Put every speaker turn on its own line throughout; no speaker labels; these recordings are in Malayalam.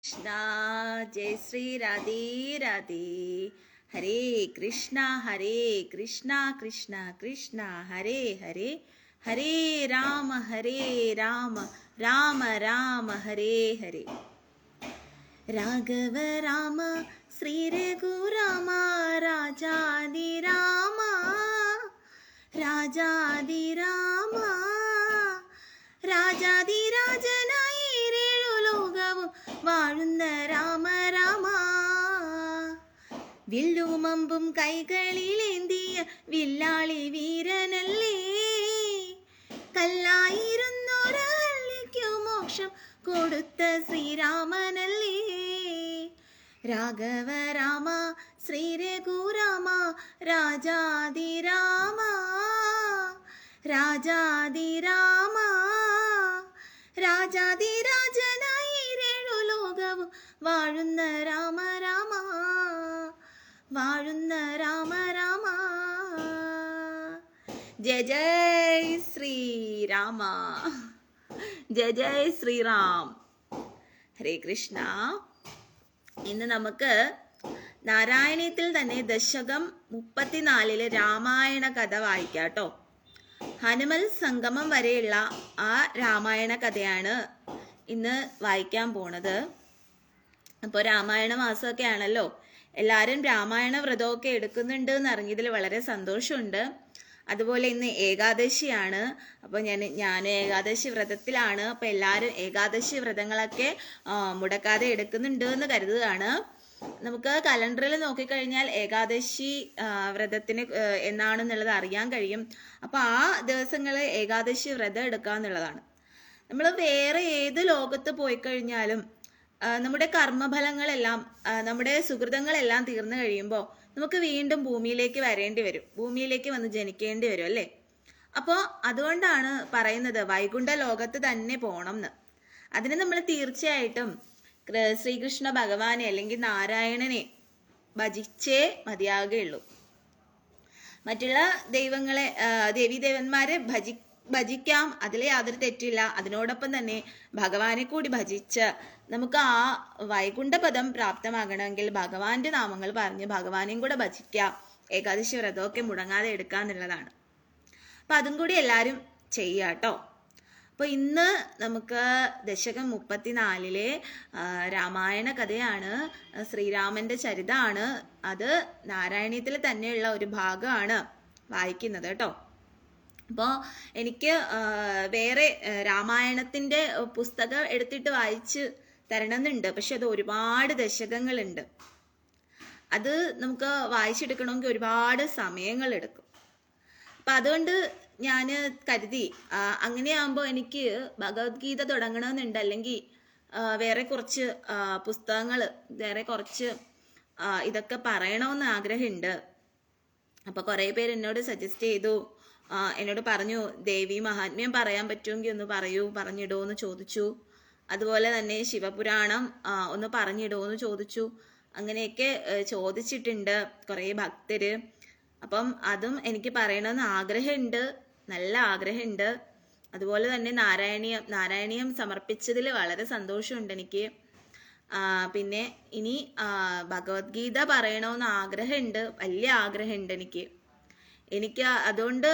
कृष्णा जय श्री राधे राधे। हरे कृष्णा कृष्णा कृष्णा हरे हरे, हरे राम राम राम हरे हरे। राघव राम श्री रघुराम राजादि राम राजादि राम രാജനായി ലോകവും വാഴുന്ന രാമ രാമ. വില്ലും അമ്പും കൈകളിലേന്തിയ വില്ലാളി വീരനല്ലേ, കല്ലായിരുന്നൊരഹല്യയ്ക്കു മോക്ഷം കൊടുത്ത ശ്രീരാമനല്ലേ. രാഘവ രാമ ശ്രീ രഘുരാമ രാജാദി രാമ രാജാദി രാമ രാജാതിരാജനായി ലോകവും വാഴുന്ന രാമ രാമ വാഴുന്ന രാമ രാമ. ജയ ജയ ശ്രീരാമ, ജയ ജയ ശ്രീറാം. ഹരേ കൃഷ്ണ. ഇന്ന് നമുക്ക് നാരായണീയത്തിൽ തന്നെ ദശകം 34 രാമായണ കഥ വായിക്കാം കേട്ടോ. ഹനുമൽ സംഗമം വരെയുള്ള ആ രാമായണ കഥയാണ് ഇന്ന് വായിക്കാൻ പോണത്. അപ്പോൾ രാമായണ മാസമൊക്കെ ആണല്ലോ, എല്ലാവരും രാമായണ വ്രതമൊക്കെ എടുക്കുന്നുണ്ട് എന്ന് അറിഞ്ഞതിൽ വളരെ സന്തോഷമുണ്ട്. അതുപോലെ ഇന്ന് ഏകാദശിയാണ്. അപ്പോൾ ഞാൻ ഏകാദശി വ്രതത്തിലാണ്. അപ്പോൾ എല്ലാവരും ഏകാദശി വ്രതങ്ങളൊക്കെ മുടക്കാതെ എടുക്കുന്നുണ്ട് എന്ന് കരുതുകയാണ്. നമുക്ക് കലണ്ടറിൽ നോക്കിക്കഴിഞ്ഞാൽ ഏകാദശി വ്രതത്തിന് എന്നാണെന്നുള്ളത് അറിയാൻ കഴിയും. അപ്പോൾ ആ ദിവസങ്ങൾ ഏകാദശി വ്രതം എടുക്കാന്നുള്ളതാണ്. നമ്മൾ വേറെ ഏത് ലോകത്ത് പോയി കഴിഞ്ഞാലും നമ്മുടെ കർമ്മഫലങ്ങളെല്ലാം, നമ്മുടെ സുഹൃതങ്ങളെല്ലാം തീർന്നു കഴിയുമ്പോൾ നമുക്ക് വീണ്ടും ഭൂമിയിലേക്ക് വരേണ്ടി വരും, ഭൂമിയിലേക്ക് വന്ന് ജനിക്കേണ്ടി വരും അല്ലേ. അപ്പോൾ അതുകൊണ്ടാണ് പറയുന്നത് വൈകുണ്ഠ ലോകത്ത് തന്നെ പോകണം എന്ന്. അതിന് നമ്മൾ തീർച്ചയായിട്ടും ശ്രീകൃഷ്ണ ഭഗവാനെ അല്ലെങ്കിൽ നാരായണനെ ഭജിച്ചേ മതിയാകുകയുള്ളൂ. മറ്റുള്ള ദൈവങ്ങളെ, ദേവീദേവന്മാരെ ഭജിക്കാം, അതിൽ യാതൊരു തെറ്റില്ല. അതിനോടൊപ്പം തന്നെ ഭഗവാനെ കൂടി ഭജിച്ച് നമുക്ക് ആ വൈകുണ്ഠപദം പ്രാപ്തമാകണമെങ്കിൽ ഭഗവാന്റെ നാമങ്ങൾ പറഞ്ഞ് ഭഗവാനെയും കൂടെ ഭജിക്കാം, ഏകാദശി വ്രതമൊക്കെ മുടങ്ങാതെ എടുക്കാന്നുള്ളതാണ്. അപ്പം അതും കൂടി എല്ലാവരും ചെയ്യാട്ടോ. അപ്പോൾ ഇന്ന് നമുക്ക് ദശകം 34 രാമായണ കഥയാണ്, ശ്രീരാമന്റെ ചരിതമാണ്. അത് നാരായണീയത്തിൽ തന്നെയുള്ള ഒരു ഭാഗമാണ് വായിക്കുന്നത് കേട്ടോ. അപ്പോൾ എനിക്ക് വേറെ രാമായണത്തിൻ്റെ പുസ്തകം എടുത്തിട്ട് വായിച്ച് തരണമെന്നുണ്ട്, പക്ഷെ അത് ഒരുപാട് ദശകങ്ങളുണ്ട്. അത് നമുക്ക് വായിച്ചെടുക്കണമെങ്കിൽ ഒരുപാട് സമയങ്ങൾ എടുക്കും. അപ്പം അതുകൊണ്ട് ഞാൻ കരുതി അങ്ങനെയാകുമ്പോൾ എനിക്ക് ഭഗവത്ഗീത തുടങ്ങണമെന്നുണ്ട്, അല്ലെങ്കിൽ വേറെ കുറച്ച് പുസ്തകങ്ങൾ, വേറെ കുറച്ച് ഇതൊക്കെ പറയണമെന്ന് ആഗ്രഹമുണ്ട്. അപ്പോൾ കുറേ പേര് എന്നോട് സജസ്റ്റ് ചെയ്തു, എന്നോട് പറഞ്ഞു ദേവി മഹാത്മ്യം പറയാൻ പറ്റുമെങ്കിൽ ഒന്ന് പറഞ്ഞിടുമോ എന്ന് ചോദിച്ചു. അതുപോലെ തന്നെ ശിവപുരാണം ഒന്ന് പറഞ്ഞിടുമോ എന്ന് ചോദിച്ചു. അങ്ങനെയൊക്കെ ചോദിച്ചിട്ടുണ്ട് കുറേ ഭക്തര്. അപ്പം അതും എനിക്ക് പറയണമെന്ന് ആഗ്രഹമുണ്ട്, നല്ല ആഗ്രഹമുണ്ട്. അതുപോലെ തന്നെ നാരായണീയം സമർപ്പിച്ചതിൽ വളരെ സന്തോഷമുണ്ട് എനിക്ക്. പിന്നെ ഇനി ഭഗവത്ഗീത പറയണമെന്ന് ആഗ്രഹമുണ്ട്, വലിയ ആഗ്രഹമുണ്ട് എനിക്ക് അതുകൊണ്ട്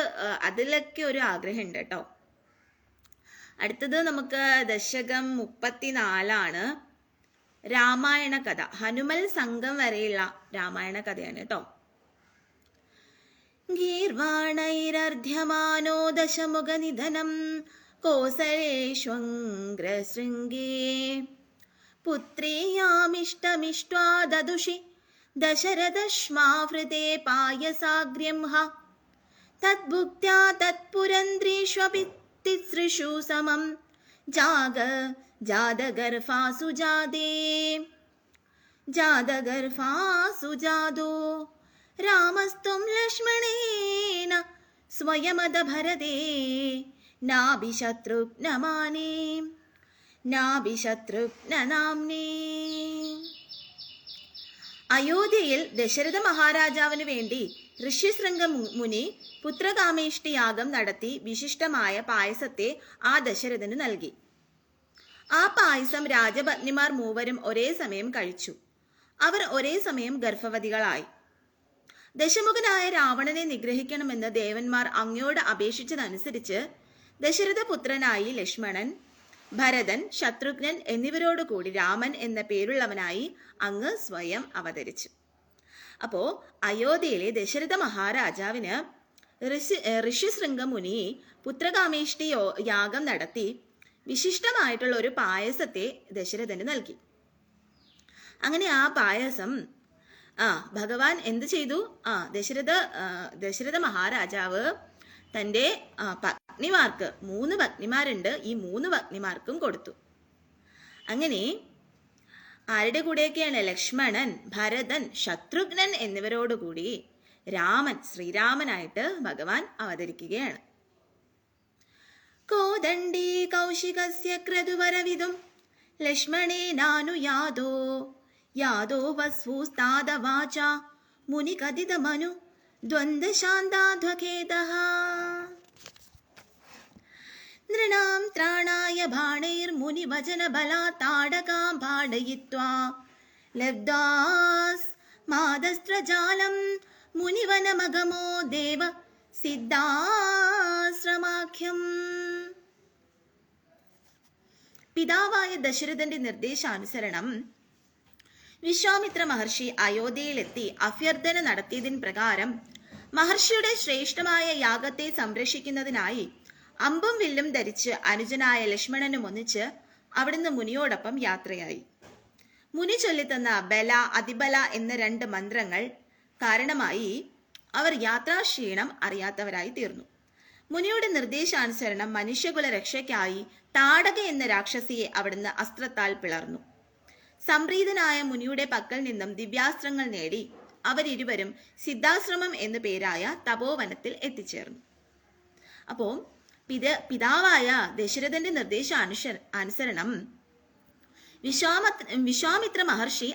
അതിലൊക്കെ ഒരു ആഗ്രഹമുണ്ട് കേട്ടോ. അടുത്തത് നമുക്ക് ദശകം 34 രാമായണ കഥ. ഹനുമൽ സംഘം വരെയുള്ള രാമായണ കഥയാണ് കേട്ടോ. ഗീർവാണൈരർധ്യമാനോ ദശമുഖനിധനം കോസലേഷ്വംഗ്രശൃംഗേ പുത്രീയാമിഷ്ടമിഷ്ട്വാ ദദുഷി ദശരഥശ്മാവൃതേ പായസാഗ്ര്യം ഹ തദ്ഭുക്ത്യാ തത്പുരന്ദ്രീഷ്വപി തിസൃഷു സമം ജാതഗർഭാസു ജാതോ രാമസ്ത്വം ലക്ഷ്മണേന സ്വയമദ ഭരതേ നാഭിശത്രുഘ്നനാംനേ. അയോധ്യയിൽ ദശരഥ മഹാരാജാവിന് വേണ്ടി ഋഷ്യശൃംഗ മുനി പുത്രകാമേഷ്ടി യാഗം നടത്തി വിശിഷ്ടമായ പായസത്തെ ആ ദശരഥന് നൽകി. ആ പായസം രാജപത്നിമാർ മൂവരും ഒരേ സമയം കഴിച്ചു. അവർ ഒരേ സമയം ഗർഭവതികളായി. ദശമുഖനായ രാവണനെ നിഗ്രഹിക്കണമെന്ന് ദേവന്മാർ അങ്ങയോട് അപേക്ഷിച്ചതനുസരിച്ച് ദശരഥപുത്രനായി ലക്ഷ്മണൻ, ഭരതൻ, ശത്രുഘ്നൻ എന്നിവരോടുകൂടി രാമൻ എന്ന പേരുള്ളവനായി അങ്ങ് സ്വയം അവതരിച്ചു. അപ്പോ അയോധ്യയിലെ ദശരഥ മഹാരാജാവിന് ഋഷ്യശൃംഗ മുനി പുത്രകാമേഷ്ടി യാഗം നടത്തി വിശിഷ്ടമായിട്ടുള്ള ഒരു പായസത്തെ ദശരഥന് നൽകി. അങ്ങനെ ആ പായസം ഭഗവാൻ എന്ത് ചെയ്തു? ദശരഥ മഹാരാജാവ് തൻ്റെ പത്നിമാർക്ക് 3 പത്നിമാരുണ്ട്, ഈ 3 പത്നിമാർക്കും കൊടുത്തു. അങ്ങനെ ആരുടെ കൂടെയൊക്കെയാണ്? ലക്ഷ്മണൻ, ഭരതൻ, ശത്രുഘ്നൻ എന്നിവരോടുകൂടി രാമൻ, ശ്രീരാമനായിട്ട് ഭഗവാൻ അവതരിക്കുകയാണ്. കോദണ്ഡീ കൗശികസ്യ ക്രതുവരവിദും ലക്ഷ്മണേനാനുയാതോ യാദോ വസ്ഫൂസ്താദവാച മുനികഥിതമനു ദ്വന്ദ്വശാന്താധ്വഖേദഃ. നൃണാം ത്രാണായ ബാണൈർമുനിവചനബലാत् താടകാം പാടയിത്വാ ലബ്ധാസ് മാദസ്ത്രജാലം മുനിവനമഗമോ ദേവ സിദ്ധാശ്രമാഖ്യം. പിതാവായ ദശരഥന്റെ നിർദ്ദേശാനുസരണം വിശ്വാമിത്ര മഹർഷി അയോധ്യയിലെത്തി അഭ്യർത്ഥന നടത്തിയതിൻ പ്രകാരം മഹർഷിയുടെ ശ്രേഷ്ഠമായ യാഗത്തെ സംരക്ഷിക്കുന്നതിനായി അമ്പും വില്ലും ധരിച്ച് അനുജനായ ലക്ഷ്മണനും ഒന്നിച്ച് അവിടുന്ന് മുനിയോടൊപ്പം യാത്രയായി. മുനി ചൊല്ലിത്തന്ന ബല, അതിബല എന്ന 2 മന്ത്രങ്ങൾ കാരണമായി അവർ യാത്രാക്ഷീണം അറിയാത്തവരായി തീർന്നു. മുനിയുടെ നിർദ്ദേശാനുസരണം മനുഷ്യകുല രക്ഷയ്ക്കായി താടക എന്ന രാക്ഷസിയെ അവിടുന്ന് അസ്ത്രത്താൽ പിളർന്നു. സംപ്രീതനായ മുനിയുടെ പക്കൽ നിന്നും ദിവ്യാസ്ത്രങ്ങൾ നേടി അവരിരുവരും സിദ്ധാശ്രമം എന്നു പേരായ തപോവനത്തിൽ എത്തിച്ചേർന്നു. അപ്പോൾ പിതാവായ ദശരഥന്റെ നിർദ്ദേശാനുസരണം വിശ്വാമിത്ര മഹർഷി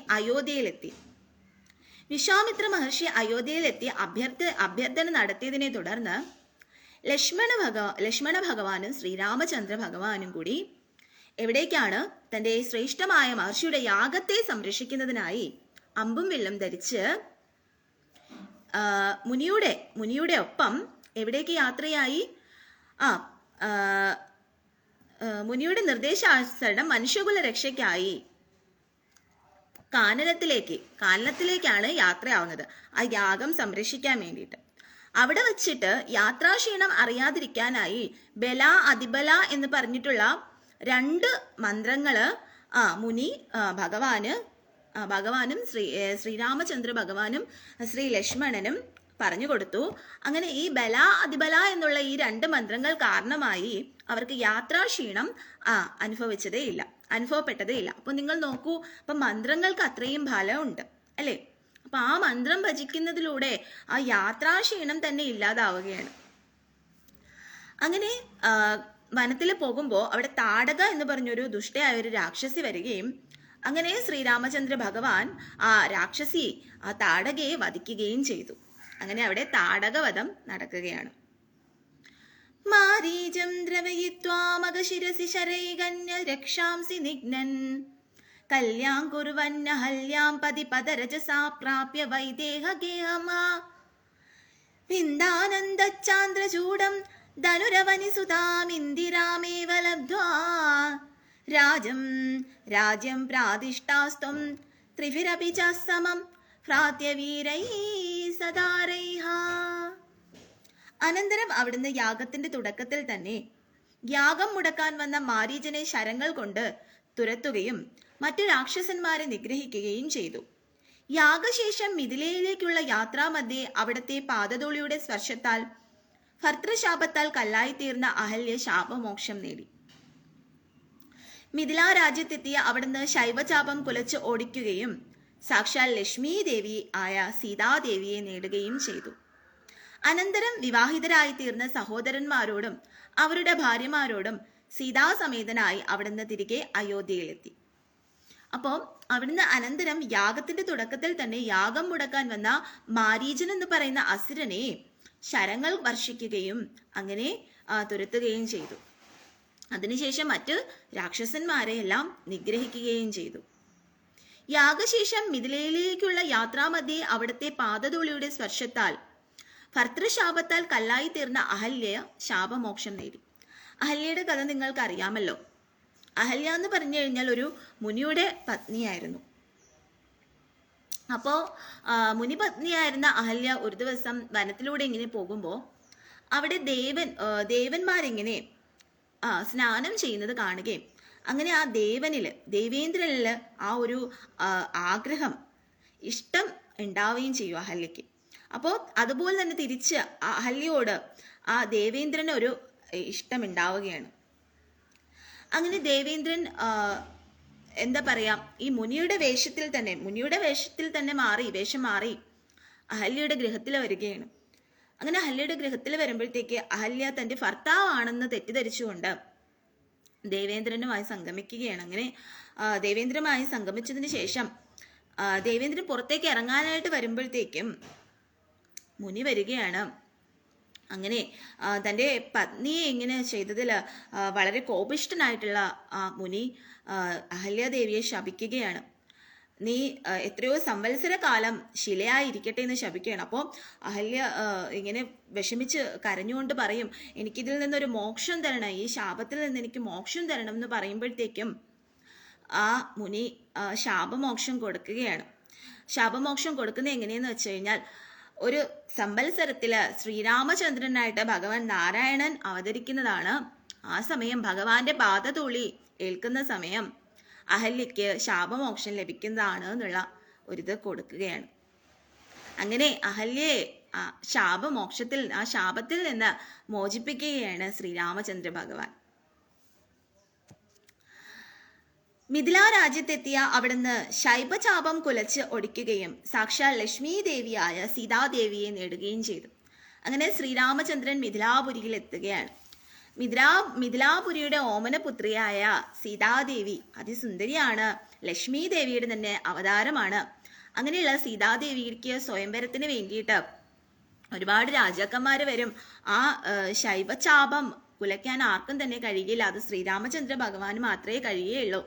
അയോധ്യയിലെത്തി. അഭ്യർത്ഥന നടത്തിയതിനെ തുടർന്ന് ലക്ഷ്മണ ഭഗവാനും ശ്രീരാമചന്ദ്ര ഭഗവാനും കൂടി എവിടേക്കാണ്? തൻ്റെ ശ്രേഷ്ഠമായ മഹർഷിയുടെ യാഗത്തെ സംരക്ഷിക്കുന്നതിനായി അമ്പും വില്ലും ധരിച്ച് മുനിയുടെ ഒപ്പം എവിടേക്ക് യാത്രയായി? മുനിയുടെ നിർദ്ദേശാനുസരണം മനുഷ്യകുല രക്ഷയ്ക്കായി കാനനത്തിലേക്കാണ് യാത്രയാവുന്നത്, ആ യാഗം സംരക്ഷിക്കാൻ വേണ്ടിയിട്ട്. അവിടെ വച്ചിട്ട് യാത്രാക്ഷീണം അറിയാതിരിക്കാനായി ബല, അതിബല എന്ന് പറഞ്ഞിട്ടുള്ള 2 മന്ത്രങ്ങള് മുനി ഭഗവാനും ശ്രീരാമചന്ദ്ര ഭഗവാനും ശ്രീ ലക്ഷ്മണനും പറഞ്ഞു കൊടുത്തു. അങ്ങനെ ഈ ബല, അതിബല എന്നുള്ള ഈ 2 മന്ത്രങ്ങൾ കാരണമായി അവർക്ക് യാത്രാക്ഷീണം അനുഭവപ്പെട്ടതേ ഇല്ല. അപ്പൊ നിങ്ങൾ നോക്കൂ, അപ്പൊ മന്ത്രങ്ങൾക്ക് അത്രയും ഫലമുണ്ട് അല്ലേ? അപ്പൊ ആ മന്ത്രം ഭജിക്കുന്നതിലൂടെ ആ യാത്രാക്ഷീണം തന്നെ ഇല്ലാതാവുകയാണ്. അങ്ങനെ വനത്തിൽ പോകുമ്പോൾ അവിടെ താടക എന്ന് പറഞ്ഞൊരു ദുഷ്ടയായ ഒരു രാക്ഷസി വരികയും അങ്ങനെ ശ്രീരാമചന്ദ്ര ഭഗവാൻ ആ താടകയെ വധിക്കുകയും ചെയ്തു. അങ്ങനെ അവിടെ താടകവധം നടക്കുകയാണ്. മാരീചം ദ്രവയിത്വാ മഗശിരസി ശരൈകന്യ രക്ഷാംസി നിഗ്നൻ കല്യാം കുർവന്ന ഹല്യാം പതിപദരജസാ പ്രാപ്യ വൈദേഹഗേഹമാ വിന്ദാനന്ദച്ചാന്ദ്രചൂഡം ധനുരവനിസുതാമിന്ദിരാമേവ ലബ്ധ്വാ രാജ്യം പ്രാതിഷ്ഠാസ്ത്വം ത്രിഭിരപി ച സമം ഭ്രാത്യവീരൈ സദാരൈഹ. അനന്തരം അവിടുന്ന് യാഗത്തിന്റെ തുടക്കത്തിൽ തന്നെ യാഗം മുടക്കാൻ വന്ന മാരീചനെ ശരങ്ങൾ കൊണ്ട് തുരത്തുകയും മറ്റു രാക്ഷസന്മാരെ നിഗ്രഹിക്കുകയും ചെയ്തു. യാഗശേഷം മിഥിലയിലേക്കുള്ള യാത്രാമധ്യേ അവിടത്തെ പാദധൂളിയുടെ സ്പർശത്താൽ ഭർത്തൃശാപത്താൽ കല്ലായിത്തീർന്ന അഹല്യ ശാപമോക്ഷം നേടി. മിഥില രാജ്യത്തെത്തിയ അവിടുന്ന് ശൈവചാപം കുലച്ച് ഓടിക്കുകയും സാക്ഷാൽ ലക്ഷ്മി ദേവി ആയ സീതാദേവിയെ നേടുകയും ചെയ്തു. അനന്തരം വിവാഹിതരായി തീർന്ന സഹോദരന്മാരോടും അവരുടെ ഭാര്യമാരോടും സീതാസമേതനായി അവിടുന്ന് തിരികെ അയോധ്യയിലെത്തി. അപ്പോൾ അവിടുന്ന് അനന്തരം യാഗത്തിന്റെ തുടക്കത്തിൽ തന്നെ യാഗം മുടക്കാൻ വന്ന മാരീചൻ എന്ന് പറയുന്ന അസുരനെ ശരങ്ങൾ വർഷിക്കുകയും അങ്ങനെ തുരത്തുകയും ചെയ്തു. അതിനുശേഷം മറ്റ് രാക്ഷസന്മാരെയെല്ലാം നിഗ്രഹിക്കുകയും ചെയ്തു. യാഗശേഷം മിഥിലയിലേക്കുള്ള യാത്രാമധ്യേ അവിടുത്തെ പാദധൂളിയുടെ സ്പർശത്താൽ ഭർത്തൃശാപത്താൽ കല്ലായി തീർന്ന അഹല്യ ശാപമോക്ഷം നേടി. അഹല്യയുടെ കഥ നിങ്ങൾക്ക് അറിയാമല്ലോ. അഹല്യ എന്ന് പറഞ്ഞു കഴിഞ്ഞാൽ ഒരു മുനിയുടെ പത്നിയായിരുന്നു. അപ്പോൾ മുനിപത്നിയായിരുന്ന അഹല്യ ഒരു ദിവസം വനത്തിലൂടെ ഇങ്ങനെ പോകുമ്പോൾ അവിടെ ദേവന്മാരിങ്ങനെ സ്നാനം ചെയ്യുന്നത് കാണുകയും അങ്ങനെ ആ ദേവേന്ദ്രനില് ആ ഒരു ആഗ്രഹം, ഇഷ്ടം ഉണ്ടാവുകയും ചെയ്യും അഹല്യക്ക്. അപ്പോൾ അതുപോലെ തന്നെ തിരിച്ച് അഹല്യയോട് ആ ദേവേന്ദ്രന് ഒരു ഇഷ്ടം ഉണ്ടാവുകയാണ്. അങ്ങനെ ദേവേന്ദ്രൻ എന്താ പറയാ, ഈ മുനിയുടെ വേഷത്തിൽ തന്നെ വേഷം മാറി അഹല്യയുടെ ഗൃഹത്തിൽ വരികയാണ്. അങ്ങനെ അഹല്യയുടെ ഗൃഹത്തിൽ വരുമ്പോഴത്തേക്ക് അഹല്യ തന്റെ ഭർത്താവാണെന്ന് തെറ്റിദ്ധരിച്ചുകൊണ്ട് ദേവേന്ദ്രനുമായി സംഗമിക്കുകയാണ്. അങ്ങനെ ദേവേന്ദ്രനുമായി സംഗമിച്ചതിന് ശേഷം ദേവേന്ദ്രൻ പുറത്തേക്ക് ഇറങ്ങാനായിട്ട് വരുമ്പോഴത്തേക്കും മുനി വരികയാണ്. അങ്ങനെ തൻ്റെ പത്നിയെ ഇങ്ങനെ ചെയ്തതിൽ വളരെ കോപിഷ്ഠനായിട്ടുള്ള ആ മുനി അഹല്യാദേവിയെ ശപിക്കുകയാണ്. നീ എത്രയോ സംവത്സര കാലം ശിലയായിരിക്കട്ടെ എന്ന് ശപിക്കുകയാണ്. അപ്പോൾ അഹല്യ ഇങ്ങനെ വിഷമിച്ച് കരഞ്ഞുകൊണ്ട് പറയും, എനിക്കിതിൽ നിന്നൊരു മോക്ഷം തരണം, ഈ ശാപത്തിൽ നിന്ന് എനിക്ക് മോക്ഷം തരണം എന്ന് പറയുമ്പോഴത്തേക്കും ആ മുനി ശാപമോക്ഷം കൊടുക്കുകയാണ്. ശാപമോക്ഷം കൊടുക്കുന്നത് എങ്ങനെയെന്ന് വെച്ച് കഴിഞ്ഞാൽ, ഒരു സംവത്സരത്തില് ശ്രീരാമചന്ദ്രനായിട്ട് ഭഗവാൻ നാരായണൻ അവതരിക്കുന്നതാണ്. ആ സമയം ഭഗവാന്റെ പാദധൂളി ഏൽക്കുന്ന സമയം അഹല്യയ്ക്ക് ശാപമോക്ഷം ലഭിക്കുന്നതാണ് എന്നുള്ള ഒരിത് കൊടുക്കുകയാണ്. അങ്ങനെ അഹല്യയെ ആ ശാപത്തിൽ നിന്ന് മോചിപ്പിക്കുകയാണ് ശ്രീരാമചന്ദ്ര ഭഗവാൻ. മിഥില രാജ്യത്തെത്തിയ അവിടുന്ന് ശൈബചാപം കുലച്ച് ഒടിക്കുകയും സാക്ഷാൽ ലക്ഷ്മി ദേവിയായ സീതാദേവിയെ നേടുകയും ചെയ്തു. അങ്ങനെ ശ്രീരാമചന്ദ്രൻ മിഥിലാപുരിയിൽ എത്തുകയാണ്. മിഥിലാപുരിയുടെ ഓമനപുത്രിയായ സീതാദേവി അതിസുന്ദരിയാണ്, ലക്ഷ്മി ദേവിയുടെ തന്നെ അവതാരമാണ്. അങ്ങനെയുള്ള സീതാദേവിക്ക് സ്വയംവരത്തിന് വേണ്ടിയിട്ട് ഒരുപാട് രാജാക്കന്മാർ വരും. ആ ശൈവചാപം കുലയ്ക്കാൻ ആർക്കും തന്നെ കഴിയില്ല, അത് ശ്രീരാമചന്ദ്ര ഭഗവാന് മാത്രമേ കഴിയുകയുള്ളൂ.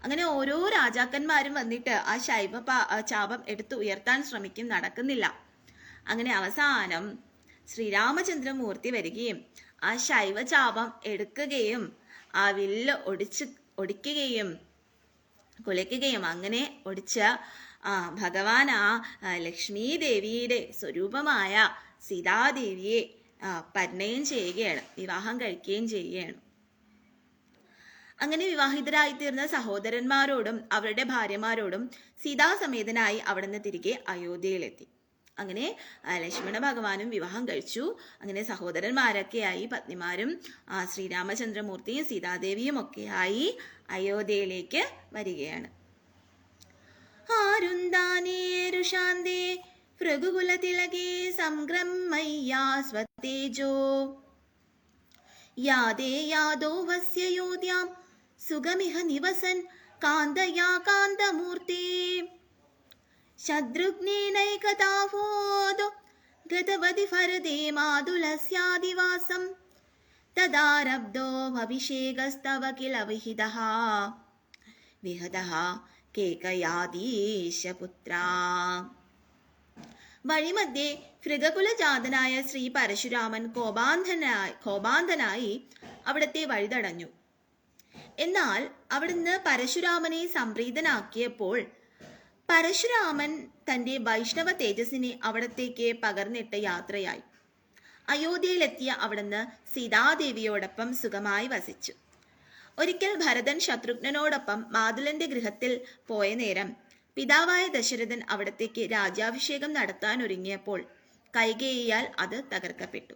അങ്ങനെ ഓരോ രാജാക്കന്മാരും വന്നിട്ട് ആ ചാപം എടുത്ത് ഉയർത്താൻ ശ്രമിക്കും, നടക്കുന്നില്ല. അങ്ങനെ അവസാനം ശ്രീരാമചന്ദ്രമൂർത്തി വരികയും ആ ശൈവചാപം എടുക്കുകയും ആ വില്ല് ഒടിക്കുകയും കുലയ്ക്കുകയും അങ്ങനെ ഒടിച്ച ഭഗവാൻ ആ ലക്ഷ്മി ദേവിയുടെ സ്വരൂപമായ സീതാദേവിയെ പരിണയം ചെയ്യുകയാണ്, വിവാഹം കഴിക്കുകയും ചെയ്യുകയാണ്. അങ്ങനെ വിവാഹിതരായിത്തീർന്ന സഹോദരന്മാരോടും അവരുടെ ഭാര്യമാരോടും സീതാസമേതനായി അവിടുന്ന് തിരികെ അയോധ്യയിലെത്തി. അങ്ങനെ ലക്ഷ്മണ ഭഗവാനും വിവാഹം കഴിച്ചു. അങ്ങനെ സഹോദരന്മാരൊക്കെയായി പത്നിമാരും ശ്രീരാമചന്ദ്രമൂർത്തിയും സീതാദേവിയും ഒക്കെയായി അയോധ്യയിലേക്ക് വരികയാണ്. ആരുന്താനേരുഷാന്തേ ഭൃഗുകുലതിലകേ സംഗ്രമയ്യാ സ്വതേജോ യാദേ യാദോ വസ്യയോധ്യാം സുഗമിഹ നിവസൻ കാന്തയാ കാന്തമൂർത്തേ ശത്രുഘ്നേനൈകതാവോദോ ഗതവതി ഭരതേ മാതുലസ്യാദിവാസം തദാരബ്ധോ അഭിഷേകസ്തവ കില വിഹിതഃ കേകയാദീശപുത്രാ. വഴിമധ്യേ ഭൃഗകുലജാതനായ ശ്രീ പരശുരാമൻ കോപാന്ധനായി അവിടത്തെ വഴിതടഞ്ഞു. എന്നാൽ അവിടുന്ന് പരശുരാമനെ സംപ്രീതനാക്കിയപ്പോൾ പരശുരാമൻ തന്റെ വൈഷ്ണവ തേജസ്സിനെ അവിടത്തേക്ക് പകർന്നിട്ട് യാത്രയായി. അയോധ്യയിലെത്തിയ അവിടുന്ന് സീതാദേവിയോടൊപ്പം സുഖമായി വസിച്ചു. ഒരിക്കൽ ഭരതൻ ശത്രുഘ്നനോടൊപ്പം മാതുലന്റെ ഗൃഹത്തിൽ പോയ നേരം പിതാവായ ദശരഥൻ അവിടത്തേക്ക് രാജ്യാഭിഷേകം നടത്താൻ ഒരുങ്ങിയപ്പോൾ കൈകേയിയാൽ അത് തകർക്കപ്പെട്ടു.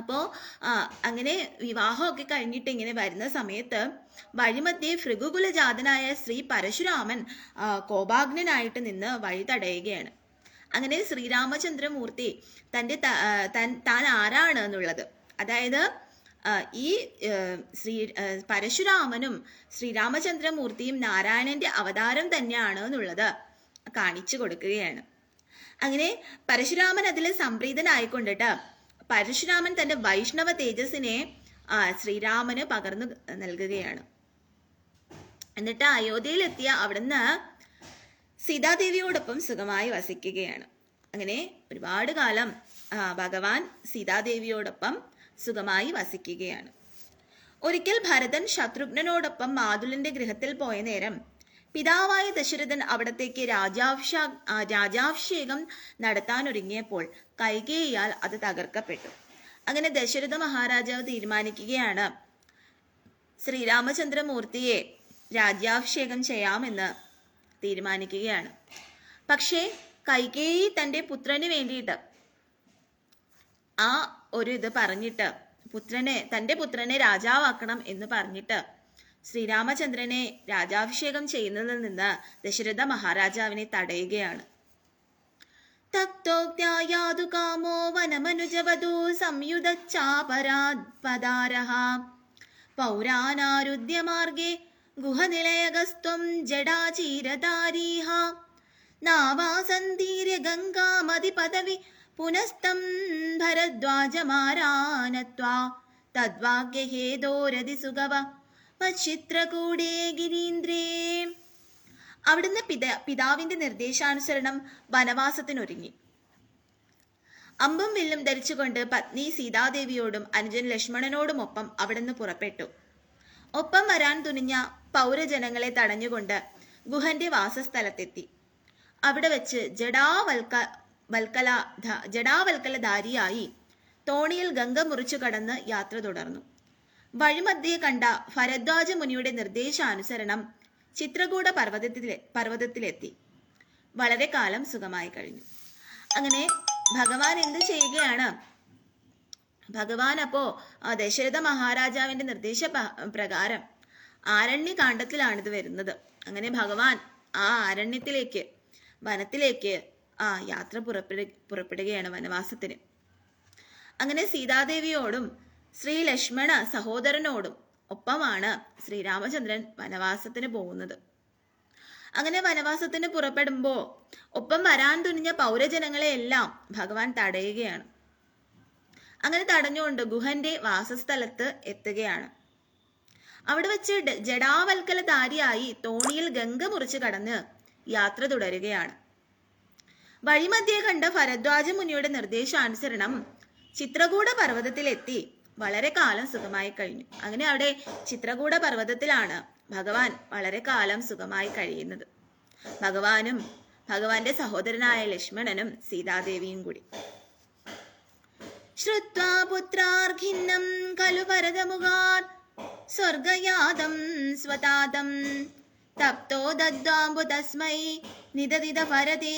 അപ്പോൾ അങ്ങനെ വിവാഹമൊക്കെ കഴിഞ്ഞിട്ട് ഇങ്ങനെ വരുന്ന സമയത്ത് വഴിമധ്യേ ഭൃഗുകുലജാതനായ ശ്രീ പരശുരാമൻ കോപാഗ്നനായിട്ട് നിന്ന് വഴി തടയുകയാണ്. അങ്ങനെ ശ്രീരാമചന്ദ്രമൂർത്തി താൻ ആരാണ് എന്നുള്ളത്, അതായത് ഈ പരശുരാമനും ശ്രീരാമചന്ദ്രമൂർത്തിയും നാരായണന്റെ അവതാരം തന്നെയാണ് എന്നുള്ളത് കാണിച്ചു കൊടുക്കുകയാണ്. അങ്ങനെ പരശുരാമൻ അതിൽ സംപ്രീതനായിക്കൊണ്ടിട്ട് പരശുരാമൻ തന്റെ വൈഷ്ണവ തേജസ്സിനെ ശ്രീരാമന് പകർന്നു നൽകുകയാണ്. എന്നിട്ട് അയോധ്യയിലെത്തിയ അവിടുന്ന് സീതാദേവിയോടൊപ്പം സുഖമായി വസിക്കുകയാണ്. അങ്ങനെ ഒരുപാട് കാലം ഭഗവാൻ സീതാദേവിയോടൊപ്പം സുഖമായി വസിക്കുകയാണ്. ഒരിക്കൽ ഭരതൻ ശത്രുഘ്നനോടൊപ്പം മാതുലന്റെ ഗൃഹത്തിൽ പോയ നേരം പിതാവായ ദശരഥൻ അവിടത്തേക്ക് രാജാഭിഷേകം നടത്താനൊരുങ്ങിയപ്പോൾ കൈകേയിയാൽ അത് തകർക്കപ്പെട്ടു. അങ്ങനെ ദശരഥ മഹാരാജാവ് തീരുമാനിക്കുകയാണ് ശ്രീരാമചന്ദ്രമൂർത്തിയെ രാജ്യാഭിഷേകം ചെയ്യാമെന്ന് തീരുമാനിക്കുകയാണ്. പക്ഷേ കൈകേയി തൻ്റെ പുത്രന് വേണ്ടിയിട്ട് ആ ഒരു ഇത് പറഞ്ഞിട്ട് തൻ്റെ പുത്രനെ രാജാവാക്കണം എന്ന് പറഞ്ഞിട്ട് ശ്രീരാമചന്ദ്രനെ രാജാഭിഷേകം ചെയ്യുന്നതിൽ നിന്ന് ദശരഥ മഹാരാജാവിനെ തടയുകയാണ്. തക്തോക്ത്യായാതു കാമോ വനമനുജവധൂ സംയുതച്ചാപരാപദാരഃ പൗരാനാരുദ്യമാർഗേ ഗുഹനിലയഗസ്ത്വം ജടാചീരധാരീഃ നാവാസന്തീര്യ ഗംഗാമതിപദവി പുനസ്തം ഭരദ്വാജമാരാനത്വാ തദ്വാക്യഹേതോരതി സുഗവ ചിത്രകൂടേ ഗിരീന്ദ്രേ. അവിടുന്ന് പിതാവിന്റെ നിർദ്ദേശാനുസരണം വനവാസത്തിനൊരുങ്ങി. അമ്പും വില്ലും ധരിച്ചുകൊണ്ട് പത്നി സീതാദേവിയോടും അനുജൻ ലക്ഷ്മണനോടുമൊപ്പം അവിടുന്ന് പുറപ്പെട്ടു. ഒപ്പം വരാൻ തുനിഞ്ഞ പൗരജനങ്ങളെ തടഞ്ഞുകൊണ്ട് ഗുഹന്റെ വാസസ്ഥലത്തെത്തി. അവിടെ വെച്ച് ജടാവൽക്കലധാരിയായി തോണിയിൽ ഗംഗ മുറിച്ചു കടന്ന് യാത്ര തുടർന്നു. വഴിമധ്യേ കണ്ട ഭരദ്വാജ മുനിയുടെ നിർദ്ദേശാനുസരണം ചിത്രകൂട പർവ്വതത്തിലെത്തി. വളരെ കാലം സുഖമായി കഴിഞ്ഞു. അങ്ങനെ ഭഗവാൻ എന്ത് ചെയ്യുകയാണ്? ഭഗവാൻ അപ്പോ ദശരഥ മഹാരാജാവിന്റെ നിർദ്ദേശ പ്രകാരം ആരണ്യകാണ്ഡത്തിലാണിത് വരുന്നത്. അങ്ങനെ ഭഗവാൻ ആ ആരണ്യത്തിലേക്ക് വനത്തിലേക്ക് യാത്ര പുറപ്പെടുകയാണ് വനവാസത്തിന്. അങ്ങനെ സീതാദേവിയോടും ശ്രീ ലക്ഷ്മണ സഹോദരനോടും ഒപ്പമാണ് ശ്രീരാമചന്ദ്രൻ വനവാസത്തിന് പോകുന്നത്. അങ്ങനെ വനവാസത്തിന് പുറപ്പെടുമ്പോൾ ഒപ്പം വരാൻ തുനിഞ്ഞ പൗരജനങ്ങളെ എല്ലാം ഭഗവാൻ തടയുകയാണ്. അങ്ങനെ തടഞ്ഞുകൊണ്ട് ഗുഹന്റെ വാസസ്ഥലത്ത് എത്തുകയാണ്. അവിടെ വെച്ച് ജടാവൽക്കലധാരിയായി തോണിയിൽ ഗംഗ മുറിച്ച് കടന്ന് യാത്ര തുടരുകയാണ്. വഴിമധ്യേ കണ്ട ഭരദ്വാജ മുനിയുടെ നിർദ്ദേശാനുസരണം ചിത്രകൂട പർവ്വതത്തിലെത്തി വളരെ കാലം സുഖമായി കഴിഞ്ഞു. അങ്ങനെ അവിടെ ചിത്രകൂട പർവ്വതത്തിലാണ് ഭഗവാൻ വളരെ കാലം സുഖമായി കഴിയുന്നത്. ഭഗവാനും ഭഗവാന്റെ സഹോദരനായ ലക്ഷ്മണനും സീതാദേവിയും കൂടി. ശ്രുത്വാ പുത്രാർഘിന്നം ഖലു ഭരതമുഖാത് സ്വർഗയാതം സ്വതാതം തപ്തോ ദദ്വാംബു തസ്മൈ നിദദിദ ഭരതേ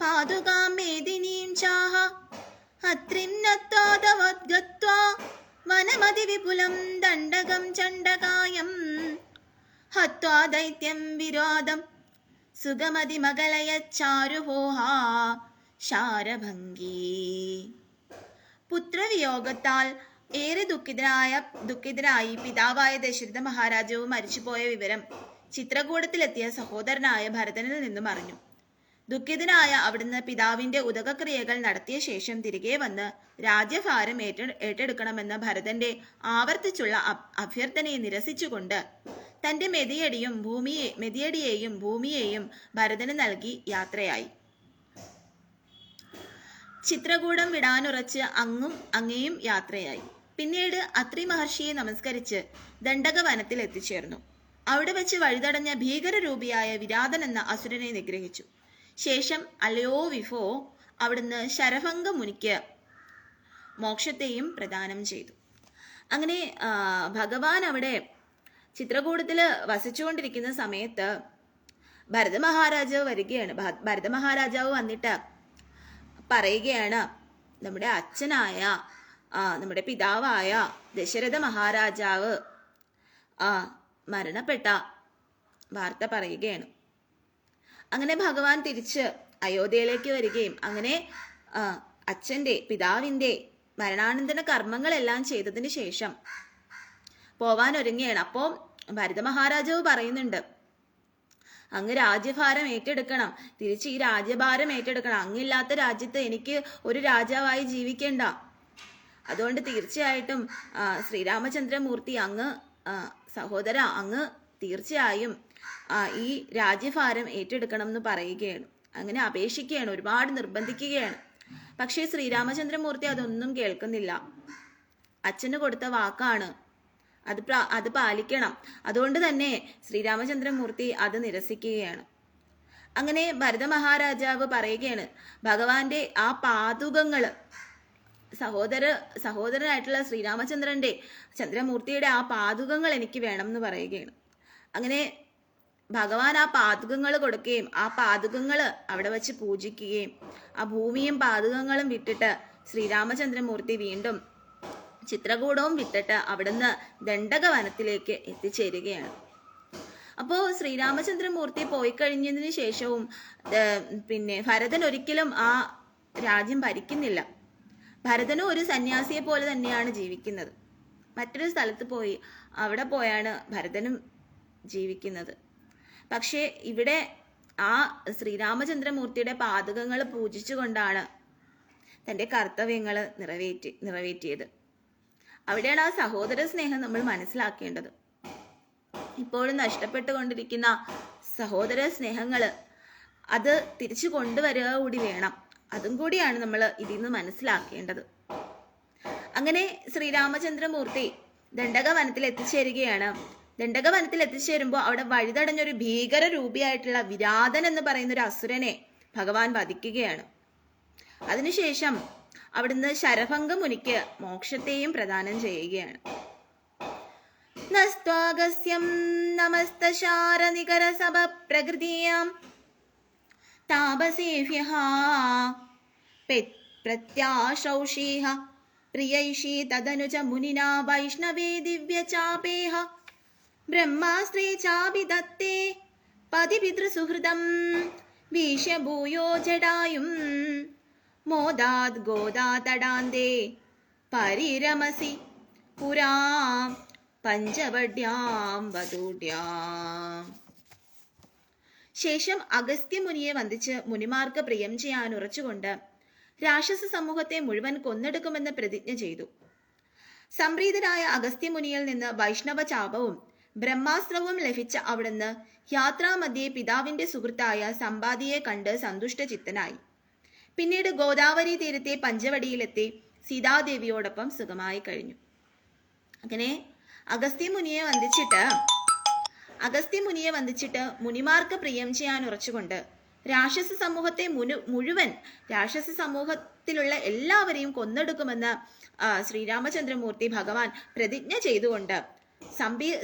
പാതുകാം മേദിനീം ചാഹ അത്രിന്നത്വാദവദ്ഗത്വാ വനമതി വിപുലം ദണ്ഡകം ചണ്ഡകായം ഹത്വാ ദൈത്യം വിരോധം സുഗമതി മകളയ ചാരുഹോഹാ ശാരഭംഗീ. പുത്രവിയോഗത്താൽ ഏറെ ദുഃഖിതരായി പിതാവായ ദശരഥ മഹാരാജാവ് മരിച്ചുപോയ വിവരം ചിത്രകൂടത്തിലെത്തിയ സഹോദരനായ ഭരതനിൽ നിന്നും അറിഞ്ഞു. ദുഃഖിതനായ അവിടുന്ന് പിതാവിന്റെ ഉദകക്രിയകൾ നടത്തിയ ശേഷം തിരികെ വന്ന് രാജ്യഭാരം ഏറ്റെടുക്കണമെന്ന ഭരതന്റെ ആവർത്തിച്ചുള്ള അഭ്യർത്ഥനയെ നിരസിച്ചുകൊണ്ട് തന്റെ മെതിയടിയെയും ഭൂമിയെയും ഭരതന് നൽകി യാത്രയായി. ചിത്രകൂടം വിടാനുറച്ച് അങ്ങേയും യാത്രയായി. പിന്നീട് അത്രി മഹർഷിയെ നമസ്കരിച്ച് ദണ്ഡക വനത്തിൽ എത്തിച്ചേർന്നു. അവിടെ വെച്ച് വഴിതടഞ്ഞ ഭീകരരൂപിയായ വിരാതൻ എന്ന അസുരനെ നിഗ്രഹിച്ചു. ശേഷം അല്ലയോ വിഭോ, അവിടുന്ന് ശരഭംഗ മുനിക്ക് മോക്ഷത്തെയും പ്രദാനം ചെയ്തു. അങ്ങനെ ഭഗവാൻ അവിടെ ചിത്രകൂടത്തിൽ വസിച്ചുകൊണ്ടിരിക്കുന്ന സമയത്ത് ഭരതമഹാരാജാവ് വരികയാണ്. ഭരതമഹാരാജാവ് വന്നിട്ട് പറയുകയാണ്, നമ്മുടെ അച്ഛനായ നമ്മുടെ പിതാവായ ദശരഥ മഹാരാജാവ് മരണപ്പെട്ട വാർത്ത പറയുകയാണ്. അങ്ങനെ ഭഗവാൻ തിരിച്ച് അയോധ്യയിലേക്ക് വരികയും അങ്ങനെ പിതാവിൻ്റെ മരണാനന്തര കർമ്മങ്ങളെല്ലാം ചെയ്തതിന് ശേഷം പോവാൻ ഒരുങ്ങുകയാണ്. അപ്പോൾ ഭരതമഹാരാജാവ് പറയുന്നുണ്ട്, അങ്ങ് രാജ്യഭാരം ഏറ്റെടുക്കണം, തിരിച്ച് ഈ രാജ്യഭാരം ഏറ്റെടുക്കണം. അങ്ങില്ലാത്ത രാജ്യത്ത് എനിക്ക് ഒരു രാജാവായി ജീവിക്കേണ്ട. അതുകൊണ്ട് തീർച്ചയായിട്ടും ശ്രീരാമചന്ദ്രമൂർത്തി അങ്ങ് സഹോദര അങ്ങ് തീർച്ചയായും ഈ രാജ്യഭാരം ഏറ്റെടുക്കണം എന്ന് പറയുകയാണ്. അങ്ങനെ അപേക്ഷിക്കുകയാണ്, ഒരുപാട് നിർബന്ധിക്കുകയാണ്. പക്ഷേ ശ്രീരാമചന്ദ്രമൂർത്തി അതൊന്നും കേൾക്കുന്നില്ല. അച്ഛന് കൊടുത്ത വാക്കാണ്, അത് പാലിക്കണം. അതുകൊണ്ട് തന്നെ ശ്രീരാമചന്ദ്രമൂർത്തി അത് നിരസിക്കുകയാണ്. അങ്ങനെ ഭരത മഹാരാജാവ് പറയുകയാണ്, ഭഗവാന്റെ ആ പാതുകങ്ങള് സഹോദരനായിട്ടുള്ള ചന്ദ്രമൂർത്തിയുടെ ആ പാതുകങ്ങൾ എനിക്ക് വേണം എന്ന് പറയുകയാണ്. അങ്ങനെ ഭഗവാൻ ആ പാതുകങ്ങൾ കൊടുക്കുകയും ആ പാതുകങ്ങൾ അവിടെ വെച്ച് പൂജിക്കുകയും ആ ഭൂമിയും പാതുകങ്ങളും വിട്ടിട്ട് ശ്രീരാമചന്ദ്രമൂർത്തി വീണ്ടും ചിത്രകൂടവും വിട്ടിട്ട് അവിടുന്ന് ദണ്ഡകവനത്തിലേക്ക് എത്തിച്ചേരുകയാണ്. അപ്പോൾ ശ്രീരാമചന്ദ്രമൂർത്തി പോയി കഴിഞ്ഞതിന് ശേഷവും ഭരതൻ ഒരിക്കലും ആ രാജ്യം ഭരിക്കുന്നില്ല. ഭരതനും ഒരു സന്യാസിയെ പോലെ തന്നെയാണ് ജീവിക്കുന്നത്. മറ്റൊരു സ്ഥലത്ത് പോയി അവിടെ പോയാണ് ഭരതനും ജീവിക്കുന്നത്. പക്ഷേ ഇവിടെ ആ ശ്രീരാമചന്ദ്രമൂർത്തിയുടെ പാദകങ്ങൾ പൂജിച്ചുകൊണ്ടാണ് തൻ്റെ കർത്തവ്യങ്ങൾ നിറവേറ്റിയത്. അവിടെയാണ് ആ സഹോദര സ്നേഹം നമ്മൾ മനസ്സിലാക്കേണ്ടത്. ഇപ്പോഴും നഷ്ടപ്പെട്ടുകൊണ്ടിരിക്കുന്ന സഹോദര സ്നേഹങ്ങൾ അത് തിരിച്ചു കൊണ്ടുവരിക കൂടി വേണം. അതും കൂടിയാണ് നമ്മൾ ഇതിൽ നിന്ന് മനസ്സിലാക്കേണ്ടത്. അങ്ങനെ ശ്രീരാമചന്ദ്രമൂർത്തി ദണ്ഡകവനത്തിൽ എത്തിച്ചേരുകയാണ്. ദണ്ഡകവനത്തിൽ എത്തിച്ചേരുമ്പോൾ അവിടെ വഴിതടഞ്ഞൊരു ഭീകര രൂപിയായിട്ടുള്ള വിരാതൻ എന്ന് പറയുന്ന ഒരു അസുരനെ ഭഗവാൻ വധിക്കുകയാണ്. അതിനുശേഷം അവിടുന്ന് ശരഭംഗ മുനിക്ക് മോക്ഷത്തെയും പ്രദാനം ചെയ്യുകയാണ്. നസ്ത്വാഗസ്യം നമസ്തശാര നികര സഭ പ്രകൃതിയാം താപസേഭ്യഃ പ്രത്യാശൗഷീഹ പ്രിയൈഷീ തദനുജ മുനിനാ വൈഷ്ണവേ ദിവ്യചാപേഹ ബ്രഹ്മാസ്ത്രേ ചാഭിദത്തേ പതിപിതൃസുഹൃദം വീശഭൂയോ ജടായും മോദാത് ഗോദാതടാന്തേ പരിരമസി പുരാം പഞ്ചവഡ്യാം വധൂഢ്യാം. ശേഷം അഗസ്ത്യമുനിയെ വന്ദിച്ച് മുനിമാർക്ക് പ്രിയം ചെയ്യാൻ ഉറച്ചുകൊണ്ട് രാക്ഷസ സമൂഹത്തെ മുഴുവൻ കൊന്നെടുക്കുമെന്ന് പ്രതിജ്ഞ ചെയ്തു. സംപ്രീതനായ അഗസ്ത്യമുനിയിൽ നിന്ന് വൈഷ്ണവ ചാപവും ബ്രഹ്മാസ്ത്രവും ലഭിച്ച അവിടുന്ന് യാത്രാമധ്യേ പിതാവിന്റെ സുഹൃത്തായ സമ്പാദിയെ കണ്ട് സന്തുഷ്ടചിത്തനായി. പിന്നീട് ഗോദാവരി തീരത്തെ പഞ്ചവടിയിലെത്തി സീതാദേവിയോടൊപ്പം സുഖമായി കഴിഞ്ഞു. അങ്ങനെ അഗസ്ത്യമുനിയെ വന്ദിച്ചിട്ട് മുനിമാർക്ക് പ്രിയം ചെയ്യാൻ ഉറച്ചുകൊണ്ട് രാക്ഷസ സമൂഹത്തിലുള്ള എല്ലാവരെയും കൊന്നെടുക്കുമെന്ന് ശ്രീരാമചന്ദ്രമൂർത്തി ഭഗവാൻ പ്രതിജ്ഞ ചെയ്തുകൊണ്ട്